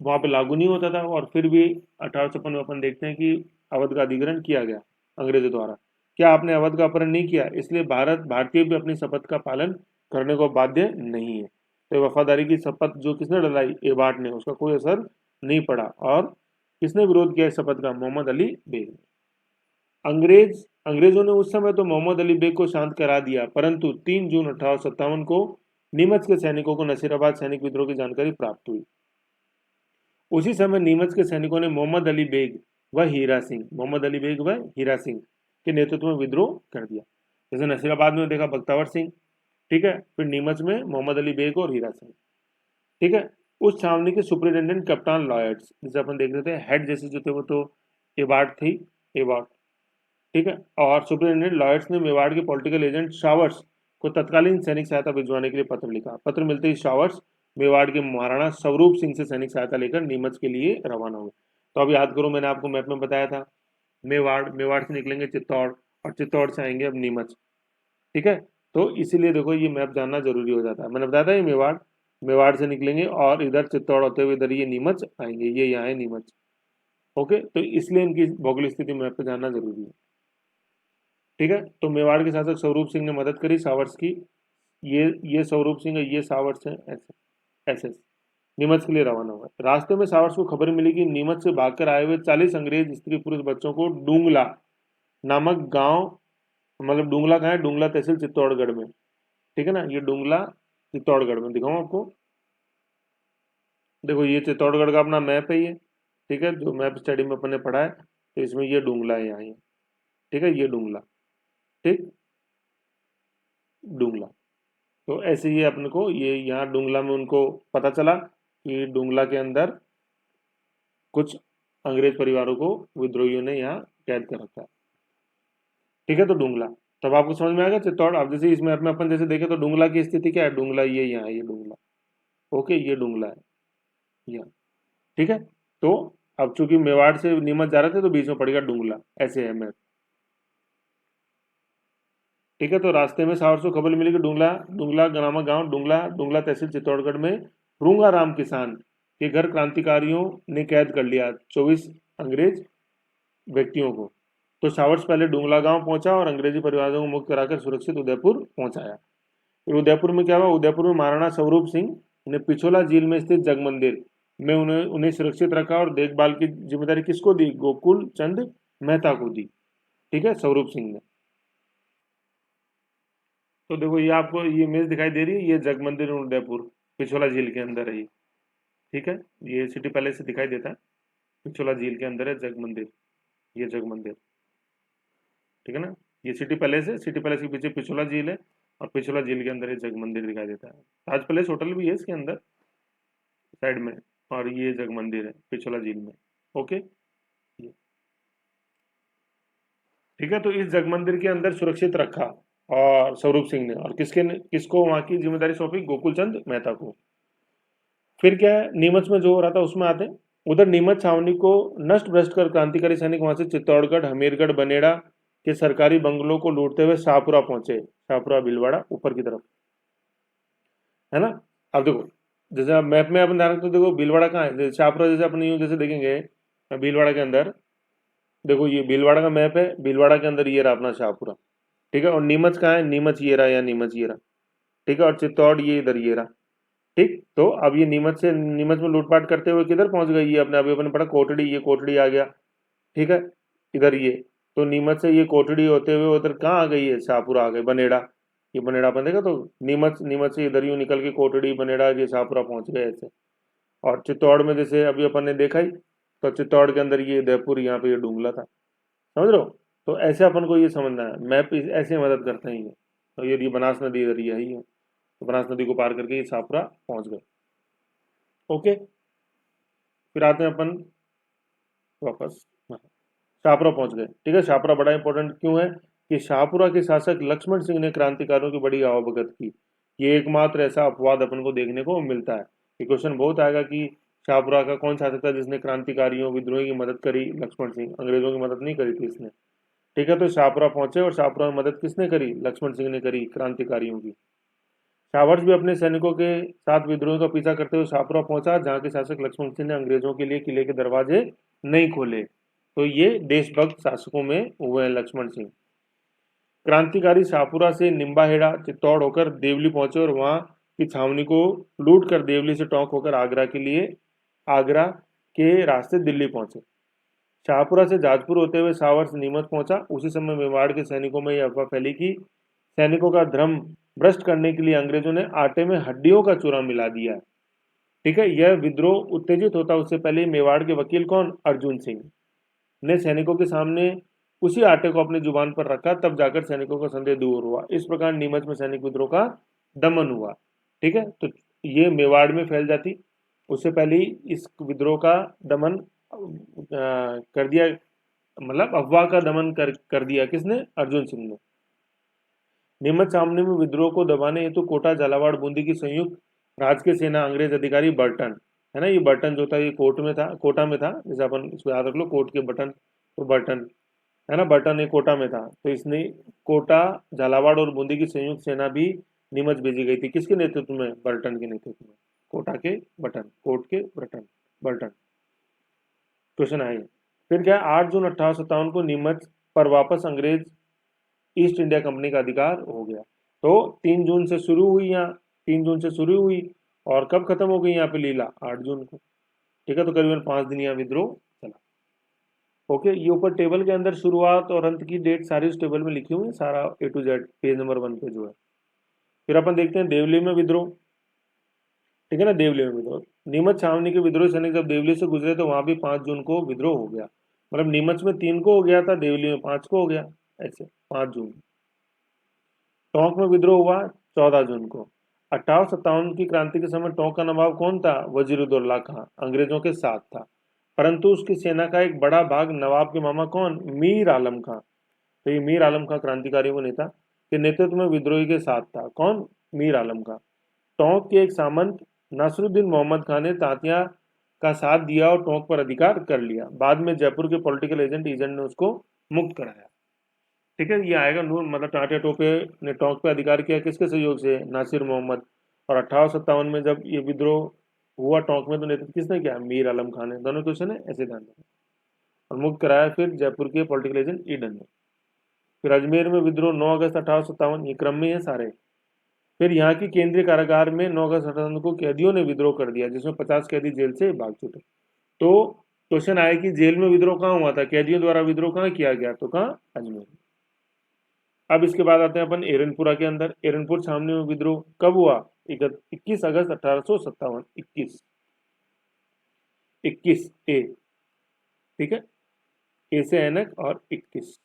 वहां पे लागू नहीं होता था, और फिर भी 1856 में अपन देखते हैं कि अवध का अधिग्रहण किया गया अंग्रेजों द्वारा। क्या आपने अवध का अपहरण नहीं किया, इसलिए भारतीय भी अपनी शपथ का पालन करने को बाध्य नहीं है। तो वफादारी की शपथ जो किसने डलाई, एबार्ट ने, उसका कोई असर नहीं पड़ा। और किसने विरोध किया इस शपथ का, मोहम्मद अली बेग ने। अंग्रेजों ने उस समय तो मोहम्मद अली बेग को शांत करा दिया, परंतु 3 जून 1857 को नीमच के सैनिकों को नसीराबाद सैनिक विद्रोह की जानकारी प्राप्त हुई। उसी समय नीमच के सैनिकों ने मोहम्मद अली बेग व हीरा सिंह के नेतृत्व में विद्रोह कर दिया। जैसे नसीराबाद में देखा बख्तावर सिंह, ठीक है, फिर नीमच में मोहम्मद अली बेग और हीरा सिंह। ठीक है, उस छावनी के सुपरिटेंडेंट कप्तान लॉयड्स, जैसे अपन देख रहे थे हेड जैसे जो थे वो तो एबार्ड थी, एबार्ड, ठीक है। और सुपरिटेंडेंट लॉयड्स ने मेवाड़ के पॉलिटिकल एजेंट शावर्स को तत्कालीन सैनिक सहायता भिजवाने के लिए पत्र लिखा। पत्र मिलते ही शावर्स मेवाड़ के महाराणा स्वरूप सिंह से सैनिक सहायता लेकर नीमच के लिए रवाना हुए। तो अब याद करो, मैंने आपको मैप में बताया था, मेवाड़, मेवाड़ से निकलेंगे चित्तौड़, और चित्तौड़ से आएंगे अब नीमच, ठीक है। तो इसीलिए देखो ये मैप जानना जरूरी हो जाता है। मैंने बताया था ये मेवाड़, मेवाड़ से निकलेंगे और इधर चित्तौड़ होते हुए इधर ये नीमच आएंगे, ये यहाँ है नीमच। ओके, तो इसलिए इनकी भौगोलिक स्थिति मैप पे जानना जरूरी है, ठीक है। तो मेवाड़ के शासक स्वरूप सिंह ने मदद करी सावर्स की। ये स्वरूप सिंह है, ये सावर्स है, ऐसे ऐसे नीमच के लिए रवाना हुआ। रास्ते में सावर्स को खबर मिली कि नीमच से भागकर आए हुए 40 अंग्रेज स्त्री पुरुष बच्चों को डूंगला नामक गांव, मतलब डूंगला कहाँ है, डूंगला तहसील चित्तौड़गढ़ में, ठीक है ना, ये डूंगला चित्तौड़गढ़ में, दिखाऊं आपको, देखो ये चित्तौड़गढ़ का अपना मैप है ये, ठीक है, जो मैप स्टडी में अपन ने पढ़ा है, तो इसमें ये डूंगला है यहाँ ये, ठीक है, ये डूंगला, ठीक, डूंगला। तो ऐसे ही अपने को ये यहाँ डूंगला में उनको पता चला कि डूंगला के अंदर कुछ अंग्रेज परिवारों को विद्रोहियों ने यहाँ कैद कर रखा है, ठीक है। तो डूंगला, तब आपको समझ में आ गया चित्तौड़। अब जैसे इस मैप में अपन जैसे देखें तो डूंगला की स्थिति क्या है, डूंगला ये यहाँ है, ये डूंगला, ओके, ये डूंगला है यहाँ, ठीक है। तो अब चूंकि मेवाड़ से नीमच जा रहे थे तो बीच में पड़ गया डूंगला, ऐसे है मैप, ठीक है। तो रास्ते में सावर को खबर मिली कि डूंगला, डूंगला नामक गांव, डूंगला, डूंगला तहसील चित्तौड़गढ़ में रूंगा राम किसान के घर क्रांतिकारियों ने कैद कर लिया 24 अंग्रेज व्यक्तियों को। तो सावर्स पहले डूंगला गांव पहुंचा और अंग्रेजी परिवारों को मुक्त कराकर सुरक्षित उदयपुर पहुंचाया। फिर उदयपुर में क्या हुआ, उदयपुर में महाराणा स्वरूप सिंह ने पिछोला झील में स्थित जग मंदिर में उन्हें उन्हें सुरक्षित रखा और देखभाल की जिम्मेदारी किसको दी, गोकुल चंद मेहता को दी, ठीक है, स्वरूप सिंह ने। तो देखो ये आपको ये इमेज दिखाई दे रही है, ये जग मंदिर उदयपुर पिछोला झील के अंदर है ये, ठीक है, ये सिटी पैलेस से दिखाई देता है, पिछोला झील के अंदर है जग मंदिर, ये जग मंदिर, ठीक है ना, ये सिटी पैलेस है, सिटी पैलेस के पीछे पिछोला झील है, और पिछोला झील के अंदर ये जग मंदिर दिखाई देता है। ताज पैलेस होटल भी है इसके अंदर साइड में, और ये जग मंदिर है पिछोला झील में, ओके, ठीक है। तो इस जग मंदिर के अंदर सुरक्षित रखा और स्वरूप सिंह ने, और किसको वहां की जिम्मेदारी सौंपी, गोकुल चंद मेहता को। फिर क्या है, नीमच में जो हो रहा था उसमें आते हैं। उधर नीमच छावनी को नष्ट भ्रष्ट कर क्रांतिकारी सैनिक वहां से चित्तौड़गढ़, हमीरगढ़, बनेड़ा के सरकारी बंगलों को लूटते हुए शाहपुरा पहुंचे, शाहपुरा भीलवाड़ा ऊपर की तरफ, है ना। अब देखो जैसे आप मैप में अपन ध्यान रखते हो, देखो भीलवाड़ा कहाँ है, शाहपुरा जैसे अपन यूं जैसे देखेंगे भीलवाड़ा के अंदर, देखो ये भीलवाड़ा का मैप है, भीलवाड़ा के अंदर ये रहा अपना शाहपुरा, ठीक है। और नीमच कहाँ है, नीमच ये रहा, या नीमच ये रहा, ठीक है। और चित्तौड़ ये इधर ये रहा, ठीक। तो अब ये नीमच में लूटपाट करते हुए किधर पहुंच गई, ये अपने अभी अपने पढ़ा कोटड़ी, ये कोटड़ी आ गया, ठीक है, इधर ये। तो नीमच से ये कोटड़ी होते हुए उधर कहाँ आ गई है, शाहपुरा आ गए, बनेड़ा, ये बनेड़ा अपन देखा, तो नीमच नीमच से इधर यूं निकल के कोटड़ी, बनेड़ा, ये शाहपुरा पहुंच गए ऐसे। और चित्तौड़ में जैसे अभी अपन ने देखा ही, तो चित्तौड़ के अंदर ये उदयपुर, यहाँ पे ये डूंगला था, समझ रहे हो। तो ऐसे अपन को ये समझना है, मैप ऐसे मदद करते हैं ये। तो ये बनास नदी इधर ये ही है, तो बनास नदी को पार करके ये शाहपुरा पहुंच गए, ओके। फिर आते हैं अपन वापस, हाँ, शाहपुरा पहुंच गए, ठीक है। शाहपुरा बड़ा इंपॉर्टेंट क्यों है कि शाहपुरा के शासक लक्ष्मण सिंह ने क्रांतिकारियों की बड़ी आवभगत की। ये एकमात्र ऐसा अपवाद अपन को देखने को मिलता है। ये क्वेश्चन बहुत आएगा कि शाहपुरा का कौन शासक था जिसने क्रांतिकारियों विद्रोही की मदद करी, लक्ष्मण सिंह, अंग्रेजों की मदद नहीं करी थी इसने, ठीक है। तो शाहपुरा पहुंचे और शाहपुरा में मदद किसने करी, लक्ष्मण सिंह ने करी क्रांतिकारियों की। शाहवर्ष भी अपने सैनिकों के साथ विद्रोह का पीछा करते हुए शाहपुरा पहुंचा, जहां के शासक लक्ष्मण सिंह ने अंग्रेजों के लिए किले के दरवाजे नहीं खोले। तो ये देशभक्त शासकों में हुए हैं लक्ष्मण सिंह। क्रांतिकारी शाहपुरा से निम्बाहेड़ा, चित्तौड़ होकर देवली पहुंचे और वहां की छावनी को लूट कर देवली से टोंक होकर आगरा के रास्ते दिल्ली पहुंचे। शाहपुरा से जाजपुर होते हुए सावर्स नीमच पहुंचा। उसी समय मेवाड़ के सैनिकों में यह अफवाह फैली कि सैनिकों का धर्म भ्रष्ट करने के लिए अंग्रेजों ने आटे में हड्डियों का चूरा मिला दिया, ठीक है। यह विद्रोह उत्तेजित होता उससे पहले मेवाड़ के वकील कौन, अर्जुन सिंह ने सैनिकों के सामने उसी आटे को अपनी जुबान पर रखा, तब जाकर सैनिकों का संदेह दूर हुआ। इस प्रकार नीमच में सैनिक विद्रोह का दमन हुआ, ठीक है। तो ये मेवाड़ में फैल जाती, उससे पहले ही इस विद्रोह का दमन कर दिया, मतलब अफवाह का दमन कर दिया किसने? अर्जुन सिंह ने। नीमच छावनी में विद्रोह को दबाने हेतु कोटा, झालावाड़, बूंदी की संयुक्त राजकीय सेना, अंग्रेज अधिकारी बर्टन, है ना, ये बर्टन जो था ये कोट में था, कोटा में था, जैसे अपन इसको याद रख लो, कोट के बटन तो बर्टन, है ना, बर्टन ये कोटा में था, तो इसने कोटा, झालावाड़ और बूंदी की संयुक्त सेना भी नीमच भेजी गई थी। किसके नेतृत्व में? बर्टन के नेतृत्व में। कोटा के बटन, कोट के बटन, बर्टन। क्वेश्चन आएगा। फिर क्या, 8 जून 1857 को नीमच पर वापस अंग्रेज ईस्ट इंडिया कंपनी का अधिकार हो गया। तो 3 जून से शुरू हुई यहाँ, 3 जून से शुरू हुई और कब खत्म हो गई यहाँ पे लीला? 8 जून को। ठीक है, तो करीबन 5 दिन यहाँ विद्रोह चला। ओके, ये ऊपर टेबल के अंदर शुरुआत और अंत की डेट सारी उस टेबल में लिखी हुई है, सारा A to Z, page number 1 पे जो है। फिर अपन देखते हैं देवली में विद्रोह। ठीक है ना, देवली में विद्रोह, नीमच छावनी के विद्रोह सैनिक जब देवली से गुजरे तो वहां भी 5 जून को विद्रोह हो गया। मतलब नीमच में 3 को हो गया था, देवली में 5 को हो गया, ऐसे 5 जून। टोंक में विद्रोह हुआ 14 जून को। 1857 की क्रांति के समय टोंक का नवाब कौन था? वजीरुद्दौला खां, अंग्रेजों के साथ था, परंतु उसकी सेना का एक बड़ा भाग नवाब के मामा कौन? मीर आलम खां। तो ये मीर आलम खां क्रांतिकारी वो नेता के नेतृत्व में विद्रोही के साथ था। कौन? मीर आलम खां। टोंक के एक सामंत नासरुद्दीन मोहम्मद खान ने तांतिया का साथ दिया और टोंक पर अधिकार कर लिया। बाद में जयपुर के पॉलिटिकल एजेंट ने उसको मुक्त कराया। ठीक है, ये आएगा नूर, मतलब टाटा टोपे ने टोंक पे अधिकार किया किसके सहयोग से? नासिर मोहम्मद। और 1857 में जब ये विद्रोह हुआ टोंक में तो नेतृत्व किसने किया? मीर आलम खान ने। दोनों क्वेश्चन है, ऐसे ध्यान रखना। और मुक्त कराया फिर जयपुर के पॉलिटिकल एजेंट ईडन ने। फिर अजमेर में विद्रोह 9 अगस्त 1857, ये क्रम में है सारे। फिर यहाँ की केंद्रीय कारागार में 9 अगस्त 1857 को कैदियों ने विद्रोह कर दिया, जिसमें 50 कैदी जेल से भाग छूटे। तो क्वेश्चन आया कि जेल में विद्रोह कहाँ हुआ था, कैदियों द्वारा विद्रोह कहाँ किया गया? तो कहाँ? अजमेर। अब इसके बाद आते हैं अपन एरनपुरा के अंदर। एरनपुर छावनी में विद्रोह कब हुआ? 21 अगस्त 1857। 21 ठीक है, ए से ऐनक और 21।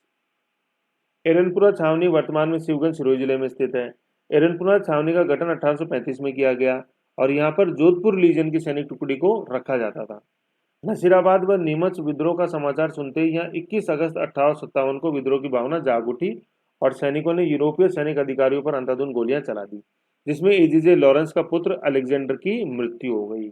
एरनपुरा छावनी वर्तमान में शिवगंज सिरोही जिले में स्थित है। एरनपुरा छावनी का गठन 1835 में किया गया और यहाँ पर जोधपुर लीजन की सैनिक टुकड़ी को रखा जाता था। नसीराबाद व नीमच विद्रोह का समाचार सुनते ही यहाँ 21 अगस्त 1857 को विद्रोह की भावना जाग उठी और सैनिकों ने यूरोपीय सैनिक अधिकारियों पर अंधाधुंध गोलियां चला दी, जिसमें एजीजे लॉरेंस का पुत्र अलेक्जेंडर की मृत्यु हो गई।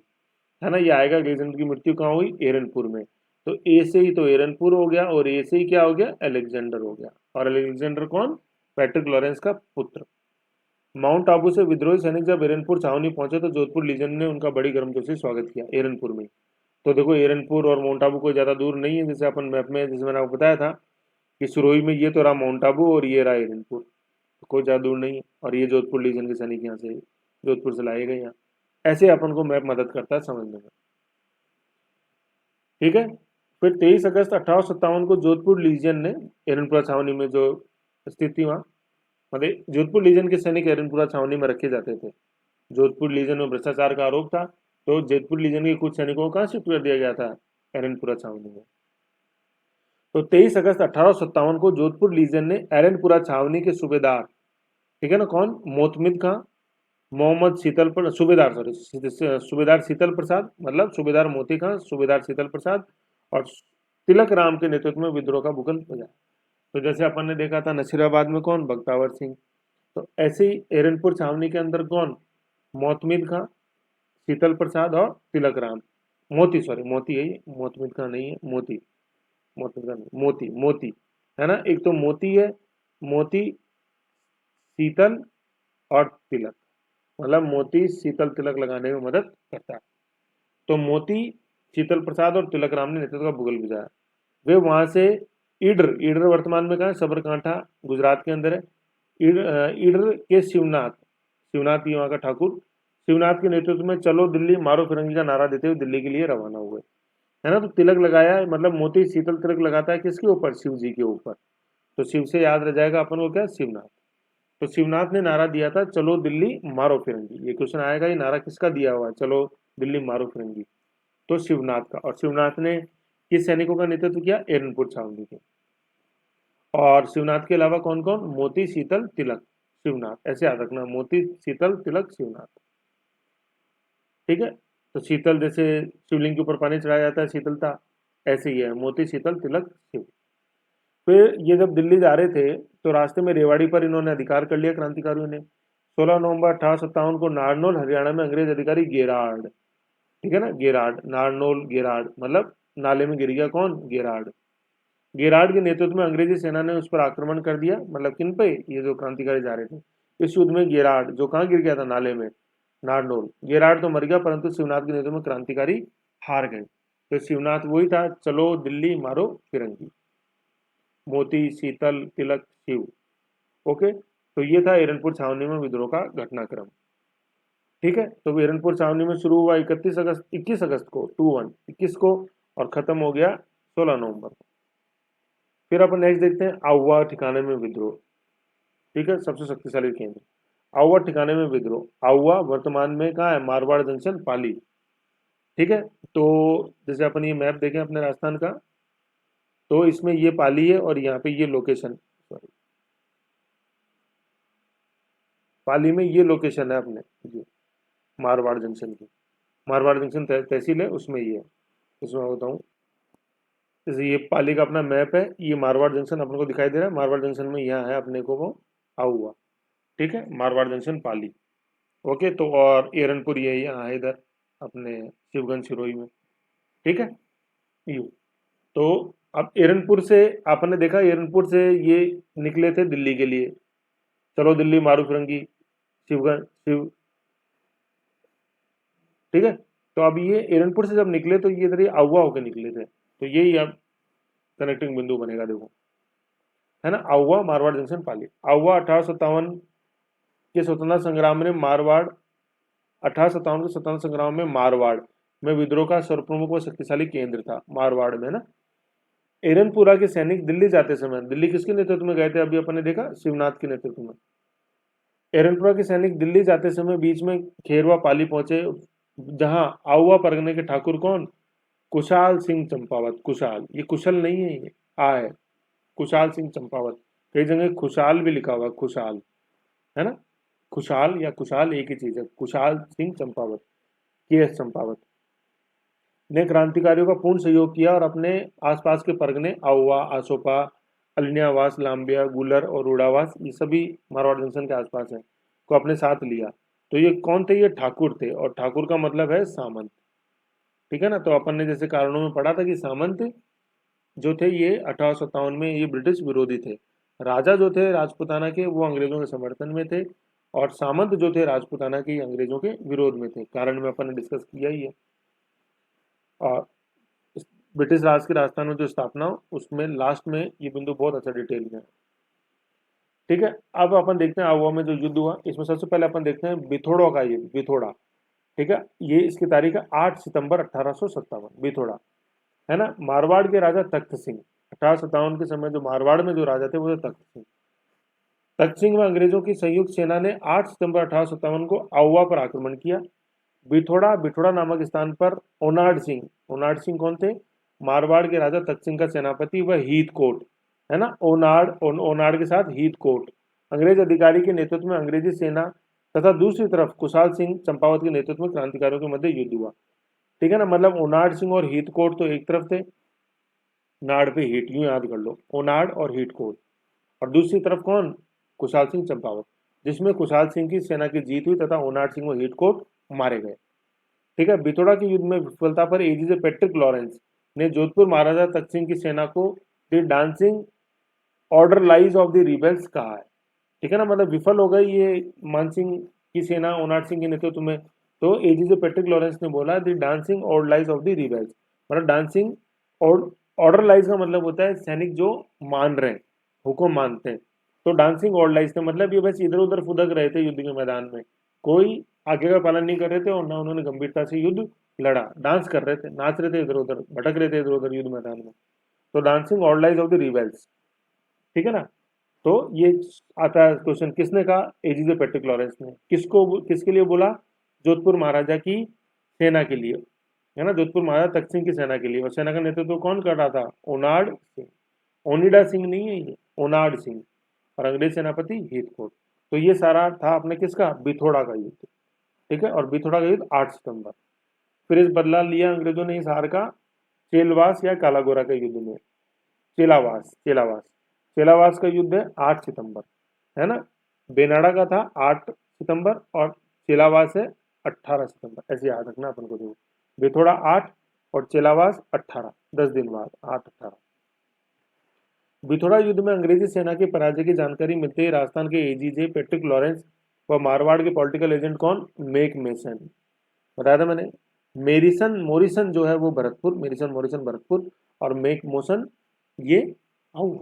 है ना, ये आएगा, अलेक्जेंडर की मृत्यु कहाँ हुई? एरनपुर में। तो ए से ही तो एरनपुर हो गया और ए से ही क्या हो गया? अलेक्जेंडर हो गया। और अलेक्जेंडर कौन? पैट्रिक लॉरेंस का पुत्र। माउंट आबू से विद्रोही सैनिक जब एरनपुर छावनी पहुंचे तो जोधपुर लीजन ने उनका बड़ी गर्मजोशी से स्वागत किया एरनपुर में। तो देखो, एरनपुर और माउंट आबू कोई ज़्यादा दूर नहीं है, जैसे अपन मैप में, जैसे मैंने आपको बताया था कि सिरोही में ये तो रहा माउंट आबू और ये रहा एरनपुर, तो कोई ज़्यादा दूर नहीं है। और ये जोधपुर लीजन के सैनिक यहाँ से, जोधपुर से लाए गए यहाँ। ऐसे अपन को मैप मदद करता है समझने में। ठीक है, फिर 23 अगस्त 1857 को जोधपुर लीजन ने एरनपुरा छावनी में जो स्थित थी वहाँ, मतलब जोधपुर लीजन के सैनिक एरनपुरा छावनी में रखे जाते थे। जोधपुर लीजन में भ्रष्टाचार का आरोप था, तो जोधपुर लीजन के कुछ सैनिकों को कहाँ शिफ्ट कर दिया गया था? एरनपुरा छावनी में। तो 23 अगस्त 1857 को जोधपुर लीजन ने एरनपुरा छावनी के सूबेदार, ठीक है ना, कौन? मोतमिद खां, मोहम्मद शीतल पर सूबेदार, सॉरी, सूबेदार शीतल प्रसाद, मतलब सूबेदार मोती खां, सूबेदार शीतल प्रसाद और तिलक राम के नेतृत्व में विद्रोह का भूकंप बजा। तो जैसे अपन ने देखा था नसीराबाद में कौन? बख्तावर सिंह। तो ऐसे ही एरनपुर छावनी के अंदर कौन? मोतमिद खां, शीतल प्रसाद और तिलक राम। मोती, सॉरी मोती है ये, मोतमिद खां नहीं है, मोती, मोतमिद खां नहीं, मोती, मोती, है ना। एक तो मोती है, मोती, शीतल और तिलक, मतलब मोती शीतल तिलक लगाने में मदद करता है। तो मोती, शीतल प्रसाद और तिलक राम ने नेतृत्व का भूगोल बुझाया। वे वहां से ईडर, ईडर वर्तमान में कहा है? सबरकांठा गुजरात के अंदर है। ईडर के शिवनाथ, शिवनाथ ही वहाँ का ठाकुर, शिवनाथ के नेतृत्व में चलो दिल्ली मारो फिरंगी का नारा देते हुए दिल्ली के लिए रवाना हुए। है ना, तो तिलक लगाया है, मतलब मोती शीतल तिलक लगाता है किसके ऊपर? शिव जी के ऊपर। तो शिव से याद रह जाएगा अपन को क्या? शिवनाथ। तो शिवनाथ ने नारा दिया था चलो दिल्ली मारो फिरंगी। ये क्वेश्चन आएगा, ये नारा किसका दिया हुआ है? चलो दिल्ली मारो फिरंगी, तो शिवनाथ का। और शिवनाथ ने किस सैनिकों का नेतृत्व किया? एरनपुर छावनी के। और शिवनाथ के अलावा कौन कौन? मोती, शीतल, तिलक, शिवनाथ, ऐसे याद रखना, मोती, शीतल, तिलक, शिवनाथ। ठीक है, तो शीतल जैसे शिवलिंग के ऊपर पानी चढ़ाया जाता है शीतलता, ऐसे ही है मोती शीतल तिलक शिव। फिर ये जब दिल्ली जा रहे थे तो रास्ते में रेवाड़ी पर इन्होंने अधिकार कर लिया क्रांतिकारियों ने। 16 नवंबर 1857 को नारनौल हरियाणा में अंग्रेज अधिकारी गेरार्ड, ठीक है ना, गेरार्ड, नारनौल गेरार्ड मतलब नाले में गिर गया कौन, गेरार्ड। गेरार्ड के नेतृत्व में अंग्रेजी सेना ने उस पर आक्रमण कर दिया, मतलब किन पे, ये जो क्रांतिकारी जा रहे थे। इस युद्ध में गेरार्ड जो कहाँ गिर गया था, नाले में, नारनौल। गेरार्ड तो मर गया परंतु शिवनाथ के नेतृत्व में क्रांतिकारी हार गए। तो शिवनाथ वही था, चलो दिल्ली मारो फिरंगी, मोती शीतल तिलक शिव। ओके, तो ये था एरनपुर छावनी में विद्रोह का घटनाक्रम। ठीक है, तो एरनपुर छावनी में शुरू हुआ 21 अगस्त को, 21 को, और खत्म हो गया 16 नवंबर को। फिर अपन नेक्स्ट देखते हैं आउवा ठिकाने में विद्रोह। ठीक है, सबसे शक्तिशाली केंद्र आउवा ठिकाने में विद्रोह। आउवा वर्तमान में कहाँ है, मारवाड़ जंक्शन पाली। ठीक है, तो जैसे अपन ये मैप देखें अपने राजस्थान का, तो इसमें ये पाली है और यहाँ पे ये लोकेशन, सॉरी, पाली में ये लोकेशन है अपने जी, मारवाड़ जंक्शन की। मारवाड़ जंक्शन तहसील है उसमें ये है। इसमें मैं बताऊँ, जैसे ये पाली का अपना मैप है, ये मारवाड़ जंक्शन अपने को दिखाई दे रहा है, मारवाड़ जंक्शन में यहाँ है अपने को वो आउवा। ठीक है, मारवाड़ जंक्शन पाली। ओके, तो और एरनपुर ये यहाँ है इधर अपने शिवगंज सिरोही में। ठीक है, यू, तो अब एरनपुर से आपने देखा, एरनपुर से ये निकले थे दिल्ली के लिए, चलो दिल्ली मारू फिरंगी, शिवगंज शिव। ठीक है, तो अब ये एरनपुर से जब निकले तो ये इधर ही आउवा होकर निकले थे, तो यही अब कनेक्टिंग बिंदु बनेगा, देखो, है ना, आउवा मारवाड़ जंक्शन पाली। आउवा 1857 के स्वतंत्रता संग्राम में मारवाड़, 1857 के स्वतंत्रता संग्राम में मारवाड़ में विद्रोह का सर्वप्रमुख व शक्तिशाली केंद्र था, मारवाड़ में ना। एरनपुरा के सैनिक दिल्ली जाते समय, दिल्ली किसके नेतृत्व में गए थे, अभी अपन ने देखा, शिवनाथ के नेतृत्व में। एरनपुरा के सैनिक दिल्ली जाते समय बीच में खेरवा पाली पहुंचे, जहां आउवा परगने के ठाकुर कौन, कुशाल सिंह चंपावत। कुशाल, ये कुशल नहीं है, ये आ है, कुशाल सिंह चंपावत। कई जगह खुशहाल भी लिखा हुआ है, खुशहाल, है ना, खुशहाल या कुशाल एक ही चीज है। कुशाल सिंह चंपावत, के एस चंपावत ने क्रांतिकारियों का पूर्ण सहयोग किया और अपने आसपास के परगने आउवा, आसोपा, अलिन्यावास, लाम्बिया, गुलर और उड़ावास, ये सभी मारवाड़ जंक्शन के आसपास है, को अपने साथ लिया। तो ये कौन थे, ये ठाकुर थे, और ठाकुर का मतलब है सामंत। ठीक है ना, तो अपन ने जैसे कारणों में पढ़ा था कि सामंत जो थे ये 1857 में ये ब्रिटिश विरोधी थे। राजा जो थे राजपुताना के वो अंग्रेजों के समर्थन में थे, और सामंत जो थे राजपुताना के अंग्रेजों के विरोध में थे। कारण में अपन ने डिस्कस किया ही है। और ब्रिटिश राज की राजस्थान में जो स्थापना उसमें लास्ट में ये बिंदु बहुत अच्छा डिटेल में है। ठीक है, अब अपन देखते हैं आउवा में जो युद्ध हुआ, इसमें सबसे पहले अपन देखते हैं बिथोड़ा का युद्ध, बिथोड़ा। ठीक है, ये इसकी तारीख है 8 सितंबर 1857, बिथोड़ा, है ना। मारवाड़ के राजा तख्त सिंह, 1857 के समय जो मारवाड़ में जो राजा थे वो थे तख्त सिंह। तख्त सिंह व अंग्रेजों की संयुक्त सेना ने 8 सितंबर 1857 को आउवा पर आक्रमण किया। बिथोड़ा, बिथोड़ा नामक स्थान पर ओनाड सिंह, ओनाड सिंह कौन थे, मारवाड़ के राजा तख्त सिंह का सेनापति व हीथ कोट, है ना, ओनाड के साथ हीथ कोट, अंग्रेज अधिकारी के नेतृत्व में अंग्रेजी सेना, तथा दूसरी तरफ कुशाल सिंह चंपावत के नेतृत्व में क्रांतिकारियों के मध्य युद्ध हुआ। ठीक है ना, मतलब ओनाड सिंह और हीथ कोट तो एक तरफ थे, नाड़ पे हीट, यूं याद कर लो, ओनाड और हीट कोट, और दूसरी तरफ कौन, कुशाल सिंह चंपावत, जिसमें कुशाल सिंह की सेना की जीत हुई तथा ओनाड सिंह व हीट कोट मारे गए। ठीक है, बिथोड़ा के युद्ध में विफलता पर एजीजे पैट्रिक लॉरेंस ने जोधपुर महाराजा तख्त सिंह की सेना को the dancing order lies of the rebels कहा है। ठीक है ना, मतलब विफल हो गई ये मानसिंह की सेना ओनाड सिंह के नेतृत्व में। तो एजीजे पैट्रिक लॉरेंस ने बोला the dancing order lies of the rebels, मतलब डांसिंग और ऑर्डर लाइज का मतलब होता है सैनिक जो मान रहे हैं, हुक्म मानते हैं। तो डांसिंग ऑर्डर लाइज का मतलब ये बस इधर उधर फुदक रहे थे युद्ध के मैदान में, कोई आगे का पालन नहीं कर रहे थे और ना उन्होंने गंभीरता से युद्ध लड़ा, डांस कर रहे थे, नाच रहे थे, इधर उधर भटक रहे थे इधर उधर युद्ध मैदान में। तो dancing order lies of the rebels, ठीक है ना। तो ये आता है क्वेश्चन, किसने कहा, एजीजे पैट्रिक लॉरेंस ने। किसको, किसके लिए बोला, जोधपुर महाराजा की सेना के लिए, है ना, जोधपुर महाराजा तख्त सिंह की सेना के लिए। और सेना का नेतृत्व कौन कर रहा था, ओनाड सिंह, ओनिडा सिंह नहीं है ये, ओनाड सिंह, और अंग्रेज सेनापति हीथकोट। तो ये सारा था अपने किसका, बिथोड़ा का युद्ध। ठीक है, और बिथोड़ा का युद्ध 8 सितंबर। फिर इस बदला लिया अंग्रेजों ने इस हार का चेलवास या कालागोरा के युद्ध में। चेलावास चेलावास चेलावास का युद्ध है 8 सितंबर, है ना। बेनाडा का था 8 सितंबर और चेलावास है 18 सितंबर, ऐसे याद रखना अपन को। देखो बेथोड़ा 8 और चेलावास 18, 10 दिन बाद 8-18। बिथोड़ा युद्ध में अंग्रेजी सेना की पराजय की जानकारी मिलते ही राजस्थान के एजीजे पैट्रिक लॉरेंस व मारवाड़ के पॉलिटिकल एजेंट कौन, मेक मेसन, बताया था मैंने। मेरिसन मोरिसन जो है वो भरतपुर, मेरिसन मोरिसन भरतपुर, और मेक मोसन ये आऊ,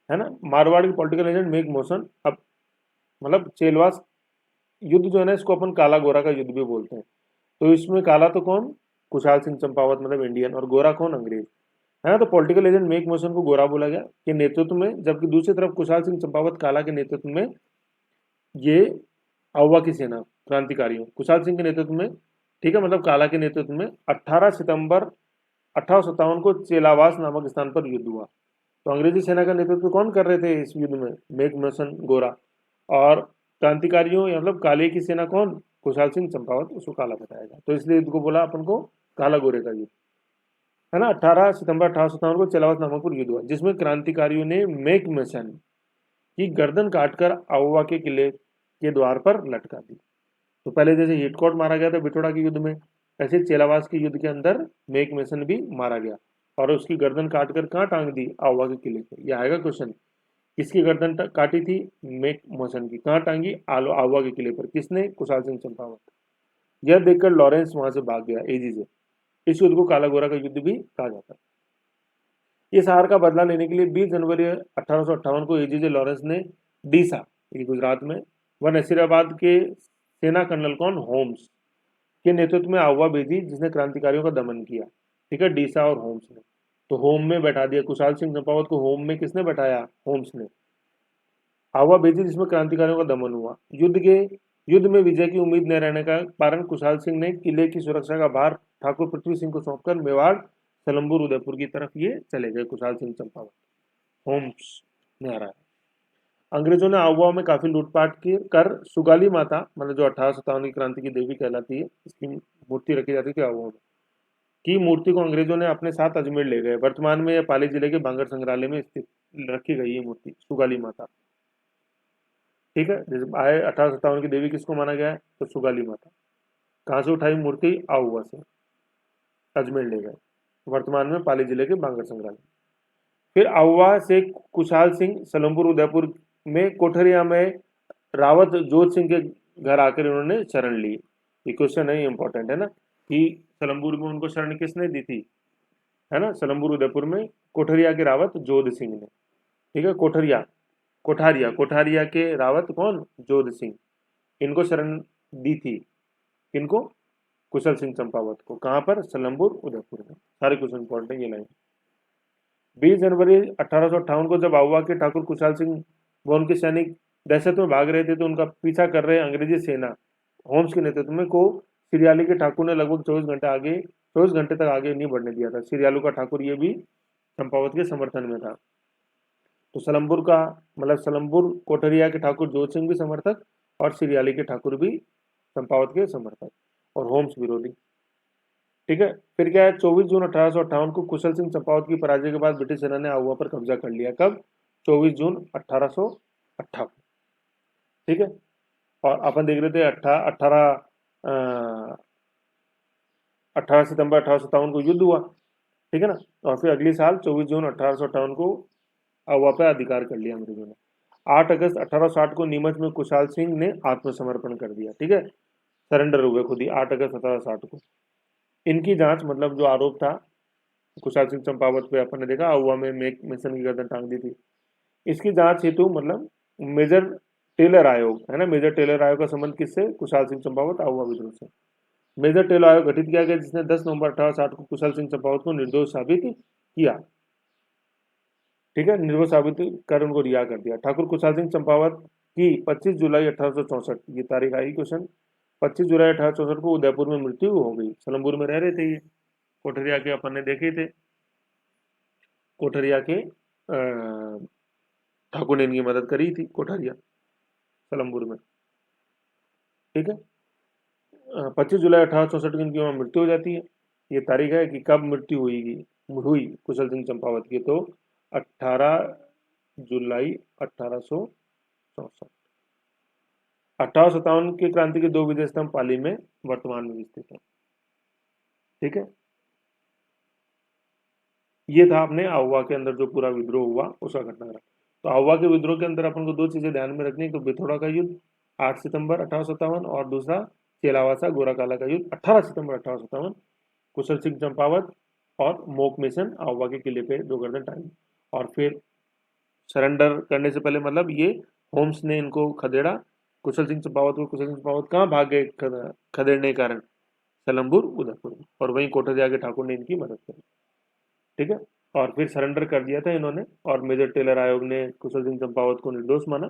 है ना। मारवाड़ के पॉलिटिकल एजेंट मेक मोसन। अब मतलब चेलवास युद्ध जो है ना, इसको अपन काला गोरा का युद्ध भी बोलते हैं। तो इसमें काला तो कौन, कुशाल सिंह चंपावत मतलब इंडियन, और गोरा कौन, अंग्रेज, है ना। तो पॉलिटिकल एजेंट मेक मोशन को गोरा बोला गया के नेतृत्व में, जबकि दूसरी तरफ कुशाल सिंह चंपावत काला के नेतृत्व में ये आउवा की सेना क्रांतिकारियों, कुशाल सिंह के नेतृत्व में, ठीक है, मतलब काला के नेतृत्व में 18 सितंबर 1857 को चेलावास नामक स्थान पर युद्ध हुआ। तो अंग्रेजी सेना का नेतृत्व कौन कर रहे थे इस युद्ध में, मेक मोशन गोरा, और क्रांतिकारियों या मतलब काले की सेना कौन, कुशाल सिंह चंपावत, उसको काला बताया गया। तो इसलिए युद्ध को बोला अपन को काला गोरे का युद्ध, है ना। 18 सितंबर 1857 को चेलावास नामक पर युद्ध हुआ, जिसमें क्रांतिकारियों ने मेक मेसन की गर्दन काटकर आउवा के किले के द्वार पर लटका दी। तो पहले जैसे हिटकॉट मारा गया था बिठोड़ा के युद्ध में, ऐसे चेलावास के युद्ध के अंदर मेक मेसन भी मारा गया और उसकी गर्दन काटकर कहाँ टांग दी, आउवा के किले पे। यह आएगा क्वेश्चन, किसकी गर्दन काटी थी, मेक मोसन की, कहाँ टांगी, आउवा के किले पर, किसने, कुशाल सिंह चंपावत। यह देखकर लॉरेंस वहां से भाग गया एजी से। इस युद्ध को काला गोरा का युद्ध भी कहा जाता है। इस हार का बदला लेने के लिए 20 जनवरी 1858 को एजीजे लॉरेंस ने डीसा, ये गुजरात में, व नसीराबाद के सेना कर्नल कौन, होम्स के नेतृत्व में आउवा भेजी, जिसने क्रांतिकारियों का दमन किया। ठीक है, डीसा और होम्स ने। तो होम में बैठा दिया कुशाल सिंह चंपावत को, होम में किसने बैठाया, होम्स ने। आउवा भेजी जिसमें क्रांतिकारियों का दमन हुआ। युद्ध में विजय की उम्मीद न रहने का कारण कुशाल सिंह ने किले की सुरक्षा का भार ठाकुर पृथ्वी सिंह को सौंपकर मेवाड़, सलम्बुर, उदयपुर की तरफ ये चले गए, कुशाल सिंह चंपावत। होम्स ने हराया। अंग्रेजों ने आउवा में काफी लूटपाट की कर सुगाली माता, मतलब जो 1857 की क्रांति की देवी कहलाती है, इसकी मूर्ति रखी जाती थी आउवा में, की मूर्ति को अंग्रेजों ने अपने साथ अजमेर ले गए। वर्तमान में यह पाली जिले के बांगर संग्रहालय में स्थित रखी गई है मूर्ति, सुगाली माता। ठीक है, जैसे आए 1857 की देवी किसको माना गया है, तो सुगाली माता। कहाँ से उठाई मूर्ति, आउवा से, अजमेर ले गए। वर्तमान में पाली जिले के बांगर संग्रहालय। फिर आउवा से कुशाल सिंह सलमपुर उदयपुर में कोठरिया में रावत जोत सिंह के घर आकर इन्होंने शरण ली। ये क्वेश्चन है, इंपॉर्टेंट है ना, कि सलमपुर में उनको शरण किसने दी थी, है ना, सलमपुर उदयपुर में कोठरिया के रावत जोध सिंह ने। ठीक है, कोठारिया कोठारिया के रावत कौन, जोध सिंह, इनको शरण दी थी, किनको, कुशल सिंह चंपावत को। कहाँ पर, सलमपुर उदयपुर में। सारे क्वेश्चन इंपॉर्टेंट है ये लाइन। 20 जनवरी 1858 को जब आउवा के ठाकुर कुशाल सिंह व उनके सैनिक दहशत में भाग रहे थे, तो उनका पीछा कर रहे अंग्रेजी सेना होम्स के नेतृत्व में को सिरियाली के ठाकुर ने लगभग 24 घंटे तक आगे नहीं बढ़ने दिया था। सिरियालू का ठाकुर ये भी चंपावत के समर्थन में था। तो सलमपुर का मतलब सलमपुर कोठरिया के ठाकुर जोत सिंह भी समर्थक और सिरियाली के ठाकुर भी चंपावत के समर्थक और होम्स विरोधी। ठीक है, फिर क्या है, 24 जून 1858 को कुशल सिंह चंपावत की पराजय के बाद ब्रिटिश सेना ने आउवा पर कब्जा कर लिया। कब, 24 जून 1858। ठीक है, और अपन देख रहे थे 18 सितंबर 1857 को युद्ध हुआ। ठीक है ना, और फिर अगले साल 24 जून 1858 को आउवा पर अधिकार कर लिया अंग्रेजों ने। 8 अगस्त 1860 को नीमच में कुशाल सिंह ने आत्मसमर्पण कर दिया। ठीक है, सरेंडर हुए खुद ही 8 अगस्त 1860 को। इनकी जांच, मतलब जो आरोप था कुशाल सिंह चंपावत पे, अपन ने देखा आउवा में मेक मेसन की गर्दन टांग दी थी, इसकी जांच हेतु मतलब मेजर टेलर आयोग, है ना, मेजर टेलर आयोग का संबंध किससे, कुशाल सिंह चंपावत आउवा विद्रोह से। मेजर टेलर आयोग गठित किया गया, जिसने 10 नवंबर 1860 को कुशाल सिंह चंपावत को निर्दोष साबित किया। ठीक है, निर्दोष साबित कर उनको रिहा कर दिया। ठाकुर कुशाल सिंह चंपावत की 25 जुलाई 1864, ये तारीख आई क्वेश्चन, 25 जुलाई 1864 को उदयपुर में मृत्यु हो गई। सलमपुर में रह रहे थे ये, कोठरिया के अपन ने देखे थे, कोठरिया के ठाकुर ने इनकी मदद करी थी, कोठरिया सलमपुर में। ठीक है, 25 जुलाई 1864 को इनकी वहाँ मृत्यु हो जाती है। ये तारीख है कि कब मृत्यु हुई कुशल सिंह चंपावत की, तो 18 जुलाई 1864। 1857 की क्रांति के 2 विजय स्तंभ पाली में वर्तमान में स्थित है। ठीक है, ये था अपने आहुआ के अंदर जो पूरा विद्रोह हुआ उसका घटनाक्रम। तो आहुआ के विद्रोह के अंदर अपन को 2 चीजें ध्यान में रखनी, तो बिथोड़ा का युद्ध 8 सितंबर 1857 और दूसरा चेलावासा गोराकाला का युद्ध 18 सितंबर 1857। कुशल सिंह चंपावत और मोक मिशन आहुआ के किले पे 2 गर्दन टांगी, और फिर सरेंडर करने से पहले मतलब ये होम्स ने इनको खदेड़ा। कुशल सिंह चंपावत कहाँ भाग गए खदेड़ने के कारण? सलम्बुर उदयपुर, और वहीं कोठा आगे ठाकुर ने इनकी मदद करी। ठीक है, और फिर सरेंडर कर दिया था इन्होंने, और मेजर टेलर आयोग ने कुशल सिंह चंपावत को निर्दोष माना,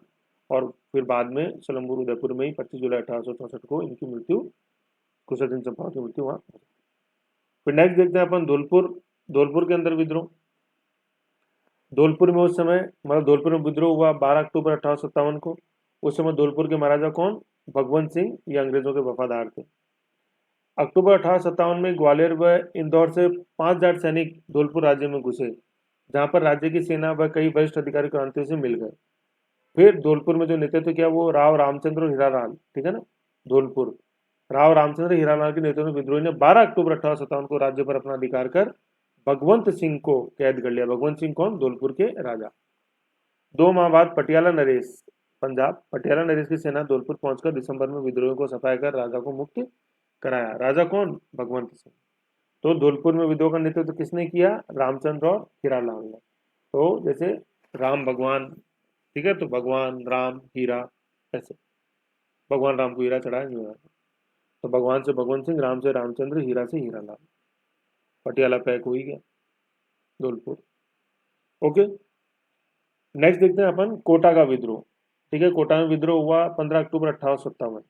और फिर बाद में सलम्बुर उदयपुर में ही 25 जुलाई 1864 को इनकी मृत्यु, कुशल सिंह चंपावत की मृत्यु वहाँ। फिर नेक्स्ट देखते हैं अपन धौलपुर के अंदर विद्रोह। धौलपुर में उस समय मतलब धौलपुर में विद्रोह हुआ 12 अक्टूबर 1857 को। उस समय धौलपुर के महाराजा कौन? भगवंत सिंह, ये अंग्रेजों के वफादार थे। अक्टूबर 1857 में ग्वालियर व इंदौर से 5,000 सैनिक धौलपुर राज्य में घुसे, जहां पर राज्य की सेना व कई वरिष्ठ अधिकारी क्रांतियों से मिल गए। फिर धौलपुर में जो नेतृत्व किया वो राव रामचंद्र और हीरालाल, ठीक है ना। धौलपुर राव रामचंद्र हीरालाल के नेतृत्व में विद्रोही ने 12 अक्टूबर 1857 को राज्य पर अपना अधिकार कर भगवंत सिंह को कैद कर लिया। भगवंत सिंह कौन? धौलपुर के राजा। 2 माह बाद पटियाला नरेश, पंजाब, पटियाला नरेश की सेना धौलपुर पहुंचकर दिसंबर में विद्रोहियों को सफाया कर राजा को मुक्त कराया। राजा कौन? भगवंत सिंह। तो धौलपुर में विद्रोह का नेतृत्व किसने किया? रामचंद्र और हीरालाल ने। तो जैसे राम भगवान, ठीक है, तो भगवान राम हीरा, ऐसे भगवान राम को हीरा चढ़ाया नहीं हुआ। तो भगवान से भगवंत सिंह, राम से रामचंद्र, हीरा से हीरालाल, पटियाला पैक हो ही गया धौलपुर। ओके, नेक्स्ट देखते हैं अपन कोटा का विद्रोह। ठीक है, कोटा में विद्रोह हुआ 15 अक्टूबर 1857।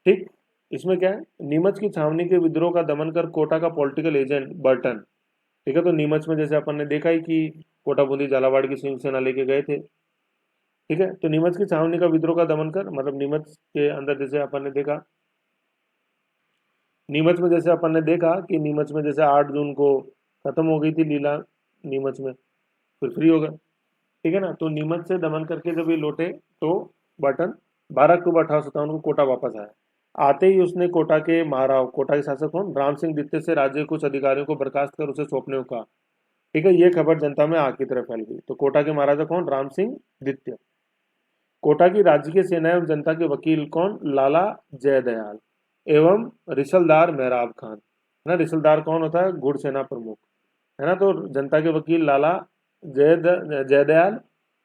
ठीक, इसमें क्या है? नीमच की छावनी के विद्रोह का दमन कर कोटा का पॉलिटिकल एजेंट बर्टन, ठीक है, तो नीमच में जैसे अपन ने देखा ही कि कोटा बूंदी झालावाड़ की संयुक्त सेना लेके गए थे। ठीक है, तो नीमच की छावनी का विद्रोह का दमन कर, मतलब नीमच के अंदर जैसे अपन ने देखा, नीमच में जैसे अपन ने देखा कि नीमच में जैसे 8 जून को खत्म हो गई थी लीला नीमच में, फिर फ्री हो गए। ठीक है ना, तो नीमच से दमन करके जब ये लौटे तो बर्टन 12 अक्टूबर 1857 को कोटा वापस आया। आते ही उसने कोटा के महाराव, कोटा के शासक कौन? राम सिंह द्वितीय से राज्य के कुछ अधिकारियों को बर्खास्त कर उसे सौंपने को कहा। ठीक है, ये खबर जनता में आग की तरह फैल गई। तो कोटा के महाराजा कौन? राम सिंह द्वितीय। कोटा की राजकीय सेना एवं जनता के वकील कौन? लाला जयदयाल एवं रिसलदार मेहराब खान, है ना। रिसलदार कौन होता है? घुड़सेना प्रमुख, है ना। तो जनता के वकील लाला जयदयाल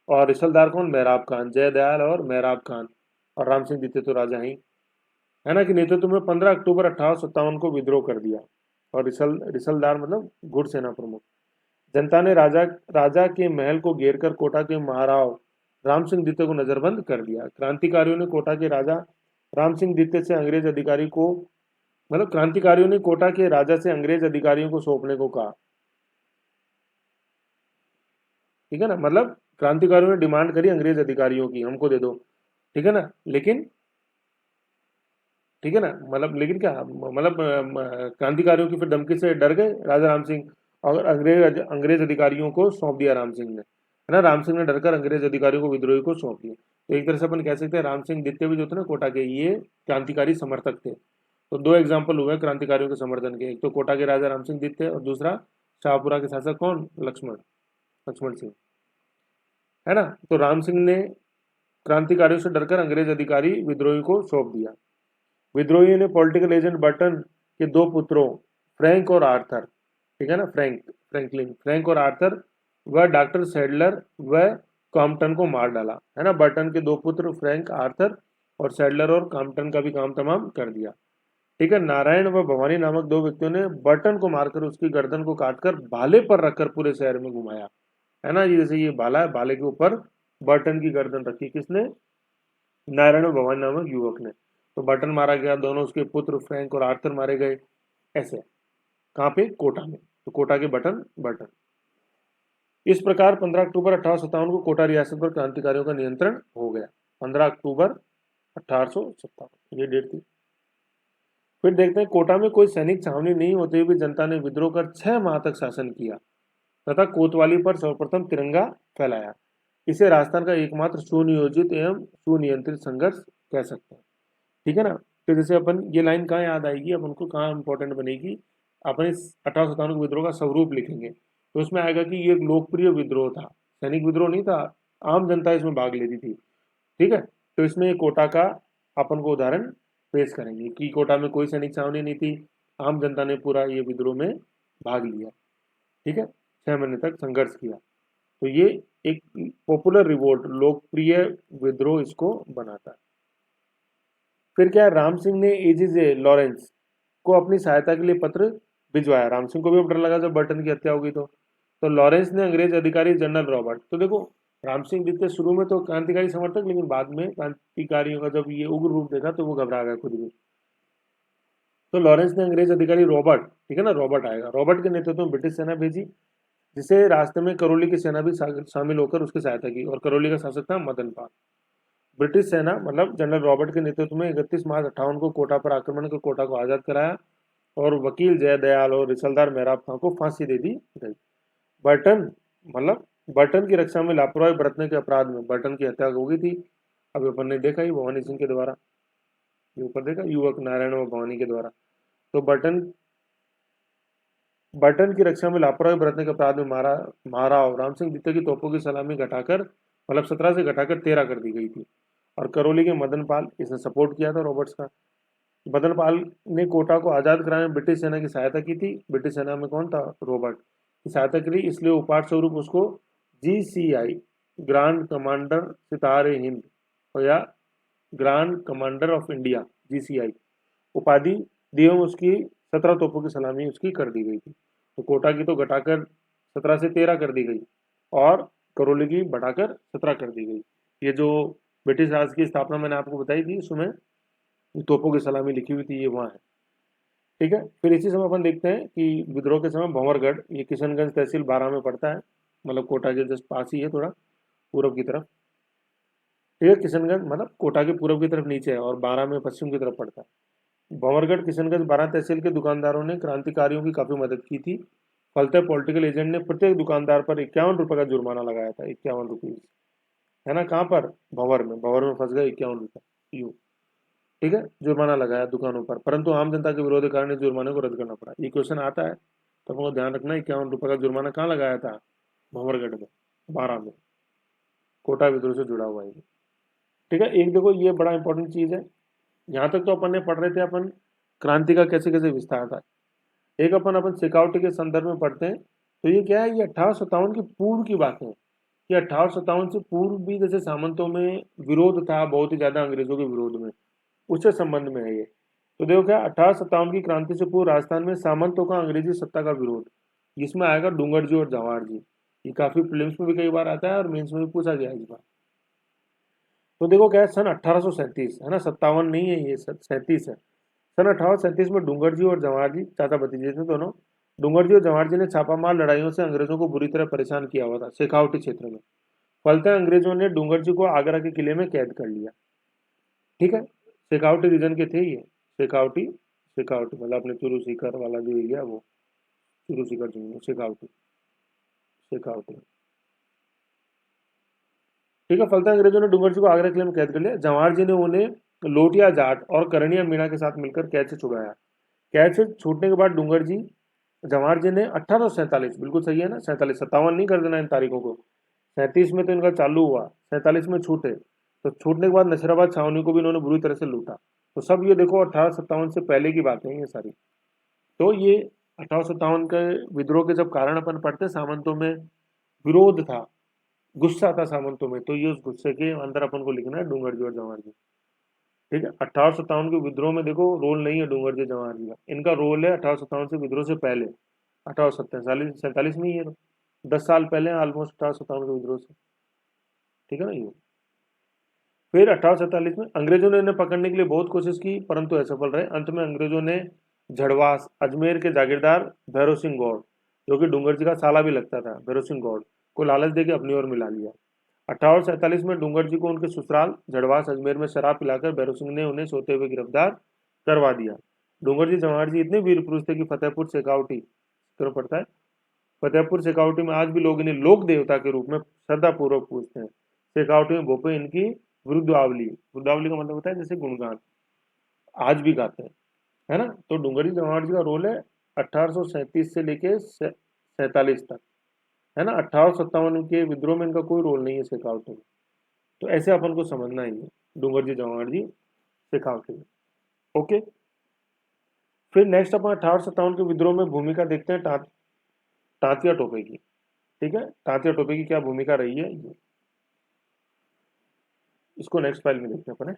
और रिसलदार कौन? मेहराब खान, जयदयाल और मेहराब खान, और राम सिंह द्वितीय तो राजा ही, है ना, कि नेतृत्व में 15 अक्टूबर 1857 को विद्रोह कर दिया। और रिसलदार मतलब घुड़सेना प्रमुख। जनता ने राजा के महल को घेर कर कोटा के महाराव राम सिंह द्वितीय को नजरबंद कर दिया। क्रांतिकारियों ने कोटा के राजा राम सिंह द्वितीय से अंग्रेज अधिकारी को, मतलब क्रांतिकारियों ने कोटा के राजा से अंग्रेज अधिकारियों को सौंपने को कहा। ठीक है ना, मतलब क्रांतिकारियों ने डिमांड करी अंग्रेज अधिकारियों की, हमको दे दो। ठीक है ना, लेकिन ठीक है ना, मतलब लेकिन क्या, मतलब क्रांतिकारियों की फिर धमकी से डर गए राजा राम सिंह, और अंग्रेज अधिकारियों को सौंप दिया राम सिंह ने, है ना। राम सिंह ने डरकर अंग्रेज अधिकारियों को विद्रोही को सौंप दिया। तो एक तरह से अपन कह सकते हैं राम सिंह द्वितीय भी जो थे ना कोटा के, ये क्रांतिकारी समर्थक थे। तो 2 एग्जाम्पल हुए क्रांतिकारियों के समर्थन के, एक तो कोटा के राजा राम सिंह द्वितीय और दूसरा शाहपुरा के शासक कौन? लक्ष्मण सिंह, है ना। तो राम सिंह ने क्रांतिकारियों से डरकर अंग्रेज अधिकारी विद्रोही को सौंप दिया। विद्रोहियों ने पॉलिटिकल एजेंट बर्टन के 2 पुत्रों फ्रैंक और आर्थर, ठीक है ना, फ्रैंक और आर्थर व डॉक्टर सैडलर व कॉम्पटन को मार डाला, है ना। बर्टन के 2 पुत्र फ्रैंक आर्थर और सैडलर और कॉम्पटन का भी काम तमाम कर दिया। ठीक है, नारायण व भवानी नामक 2 व्यक्तियों ने बर्टन को मारकर उसकी गर्दन को काटकर भाले पर रखकर पूरे शहर में घुमाया, है ना। ये जैसे ये भाला है, भाले के ऊपर बर्टन की गर्दन रखी, किसने? नारायण भवानी नामक युवक ने। तो बर्टन मारा गया, दोनों उसके पुत्र फ्रैंक और आर्थर मारे गए। ऐसे कहाँ पे? कोटा में। तो कोटा के बर्टन। इस प्रकार 15 अक्टूबर 1857 को कोटा रियासत पर क्रांतिकारियों का नियंत्रण हो गया। 15 अक्टूबर 1857 ये डेट थी। फिर देखते हैं कोटा में कोई सैनिक छावनी नहीं होते हुए भी जनता ने विद्रोह कर 6 माह तक शासन किया तथा कोतवाली पर सर्वप्रथम तिरंगा फहराया। इसे राजस्थान का एकमात्र सुनियोजित एवं सुनियंत्रित संघर्ष कह सकते हैं। ठीक है ना। तो जैसे अपन ये लाइन कहाँ याद आएगी, अपन को कहाँ इंपॉर्टेंट बनेगी, अपन इस 1857 के विद्रोह का स्वरूप लिखेंगे तो उसमें आएगा कि ये एक लोकप्रिय विद्रोह था, सैनिक विद्रोह नहीं था, आम जनता इसमें भाग लेती थी। ठीक है। तो इसमें कोटा का अपन को उदाहरण पेश करेंगे कि कोटा में कोई सैनिक छावनी नहीं थी, आम जनता ने पूरा ये विद्रोह में भाग लिया। ठीक है। 6 महीने तक संघर्ष किया। तो ये एक पॉपुलर रिवोल्ट, लोकप्रिय विद्रोह इसको बनाता है। फिर क्या, राम सिंह ने एजीजे लॉरेंस को अपनी सहायता के लिए पत्र भिजवाया। राम सिंह को भी अब डर लगा जब बर्टन की हत्या होगी तो लॉरेंस ने अंग्रेज अधिकारी जनरल रॉबर्ट, तो देखो राम सिंह जितने शुरू में तो क्रांतिकारी समर्थक, लेकिन बाद में क्रांतिकारियों का जब ये उग्र रूप देखा तो वो घबरा गया खुद भी। तो लॉरेंस ने अंग्रेज अधिकारी रॉबर्ट, ठीक है ना, रॉबर्ट आएगा, रॉबर्ट के नेतृत्व में ब्रिटिश सेना भेजी, जिसे रास्ते में करौली की सेना भी शामिल होकर उसकी सहायता की, और करौली का शासक था मदन पाल। ब्रिटिश सेना मतलब जनरल रॉबर्ट के नेतृत्व में 31 मार्च 58 को कोटा पर आक्रमण कर कोटा को आजाद कराया और वकील जयदयाल और रिसलदार मेहराब खां को फांसी दे दी गई। बर्टन मतलब बर्टन की रक्षा में लापरवाही बरतने के अपराध में बर्टन की हत्या हो गई थी। अभी अपन ने देखा ही भवानी सिंह के द्वारा, ये ऊपर देखा, युवक नारायण और भवानी के द्वारा। तो बर्टन की रक्षा में लापरवाही बरतने के अपराध में महाराव राम सिंह द्वितीय की तोपों की सलामी घटाकर मतलब 17 से घटाकर 13 कर दी गई थी। और करौली के मदन पाल, इसने सपोर्ट किया था रॉबर्ट्स का। मदन पाल ने कोटा को आजाद कराने में ब्रिटिश सेना की सहायता की थी। ब्रिटिश सेना में कौन था, रॉबर्ट की सहायता करी, इसलिए उपहार स्वरूप उसको GCI ग्रांड कमांडर सितारे हिंद या grand commander of India GCI उपाधि दी एवं उसकी 17 तोपों की सलामी उसकी कर दी गई थी। तो कोटा की तो घटाकर 17 से 13 कर दी गई और करौली की बढ़ाकर 17 कर दी गई। ये जो ब्रिटिश राज की स्थापना मैंने आपको बताई थी, उसमें तोपों की सलामी लिखी हुई थी, ये वहाँ है। ठीक है। फिर इसी समय अपन देखते हैं कि विद्रोह के समय भंवरगढ़, ये किशनगंज तहसील 12 में पड़ता है, मतलब कोटा के जस्ट पास ही है, थोड़ा पूर्व की तरफ। ठीक है। किशनगंज मतलब कोटा के पूर्व की तरफ नीचे है और 12 में पश्चिम की तरफ पड़ता है। भंवरगढ़ किशनगंज 12 तहसील के दुकानदारों ने क्रांतिकारियों की काफी मदद की थी। फलतः पॉलिटिकल एजेंट ने प्रत्येक दुकानदार पर 51 रुपए का जुर्माना लगाया था, 51 रुपीज, है ना। कहाँ पर, भंवर में फंस गए, 51 रुपए यू। ठीक है, जुर्माना लगाया दुकानों पर, परंतु आम जनता के विरोध के कारण इस जुर्माने को रद्द करना पड़ा। ये क्वेश्चन आता है तो आपको ध्यान रखना, 51 रुपए का जुर्माना कहाँ लगाया था, भंवरगढ़ में, 12 में, कोटा विद्रोह से जुड़ा हुआ है। ठीक है। एक देखो ये बड़ा इंपॉर्टेंट चीज है, यहाँ तक तो अपन ने पढ़ रहे थे अपन क्रांति का कैसे कैसे विस्तार था। एक अपन सिक्योरिटी के संदर्भ में पढ़ते हैं, तो ये क्या है, ये 1857 की पूर्व की बातें हैं। ये 1857 से पूर्व भी जैसे सामंतों में विरोध था बहुत ही ज्यादा अंग्रेजों के विरोध में, उससे संबंध में है ये। तो देखो क्या, 1857 की क्रांति से पूर्व राजस्थान में सामंतों का अंग्रेजी सत्ता का विरोध, इसमें आएगा डूंगर जी और जवाहर जी। ये काफी प्रीलिम्स में भी कई बार आता है और मेंस में भी पूछा गया है इस बार। तो देखो क्या है, सन 1837 है ना, 57 नहीं है ये, 37 है। सन 1837 में डूंगर जी और जवाहर जी चाचा भतीजे थे दोनों। डूंगर जी और जवाहर जी ने छापामार लड़ाइयों से अंग्रेजों को बुरी तरह परेशान किया हुआ था शेखावटी क्षेत्र में। फलतः अंग्रेजों ने डूंगर जी को आगरा के किले में कैद कर लिया। ठीक है। शेखावटी रीजन के थे ये, शेखावटी, शेखावटी मतलब अपने चूरू सीकर वाला जो एरिया है वो, चूरू सीकर जमीन, शेखावटी, शेखावटी। ठीक है। फलतः अंग्रेजों ने डूंगर जी को आगरा किले में कैद कर लिया। जवाहर जी ने उन्हें लोटिया जाट और करणिया मीणा के साथ मिलकर कैद से छुड़ाया। कैद से छूटने के बाद डूंगर जी, जवाहर जी ने 1847, बिल्कुल सही है ना, 47, 57 नहीं कर देना इन तारीखों को, 37 में तो इनका चालू हुआ, 47 में छूटे, तो छूटने के बाद नशराबाद छावनी को भी इन्होंने बुरी तरह से लूटा। तो सब ये देखो 1857 से पहले की बातें हैं ये सारी। तो ये 1857 के विद्रोह के जब कारण अपन पढ़ते, सामंतों में विरोध था, गुस्सा था सामंतों में, तो ये उस गुस्से के अंदर अपन को लिखना है डूंगर जी और जवाहर जी। ठीक है। 1857 के विद्रोह में देखो रोल नहीं है डूंगर जी जवाहर जी का, इनका रोल है 1857 से विद्रोह से पहले, 1847 में ही है, 10 साल पहले ऑलमोस्ट 1857 के विद्रोह से। ठीक है ना ये। फिर 1847 में अंग्रेजों ने इन्हें पकड़ने के लिए बहुत कोशिश की परंतु असफल रहे। अंत में अंग्रेजों ने झड़वास अजमेर के जागीरदार भैरव सिंह गौड़, जो कि डूंगर जी का साला भी लगता था, भैरव सिंह गौड़ को लालच देकर अपनी ओर मिला लिया। 1847 में डूंगर जी को उनके ससुराल झड़वास अजमेर में शराब पिलाकर भैरव सिंह ने उन्हें सोते हुए गिरफ्तार करवा दिया। डूंगर जी जवाहर जी इतने वीर पुरुष थे कि फतेहपुर शेखावटी क्यों पड़ता है, फतेहपुर शेखावटी में आज भी लोग इन्हें लोक देवता के रूप में श्रद्धा पूर्वक पूजते हैं। शेखावटी में भोपे इनकी वृद्धावली, वृद्धावली का मतलब होता है जैसे गुणगान, आज भी गाते हैं, है ना। तो डूंगरजी जमावट जी का रोल है 1837 से लेके 47 तक, है ना। 1857 के विद्रोह में इनका कोई रोल नहीं है शेखावटी में। तो ऐसे अपन को समझना ही है डूंगरजी जमावट जी शेखावटी में। ओके, फिर नेक्स्ट अपन 1857 के विद्रोह में भूमिका देखते हैं तांतिया टोपे की। ठीक है, तांतिया टोपे की क्या भूमिका रही है ये, इसको नेक्स्ट फाइल में देखते हैं अपन, है।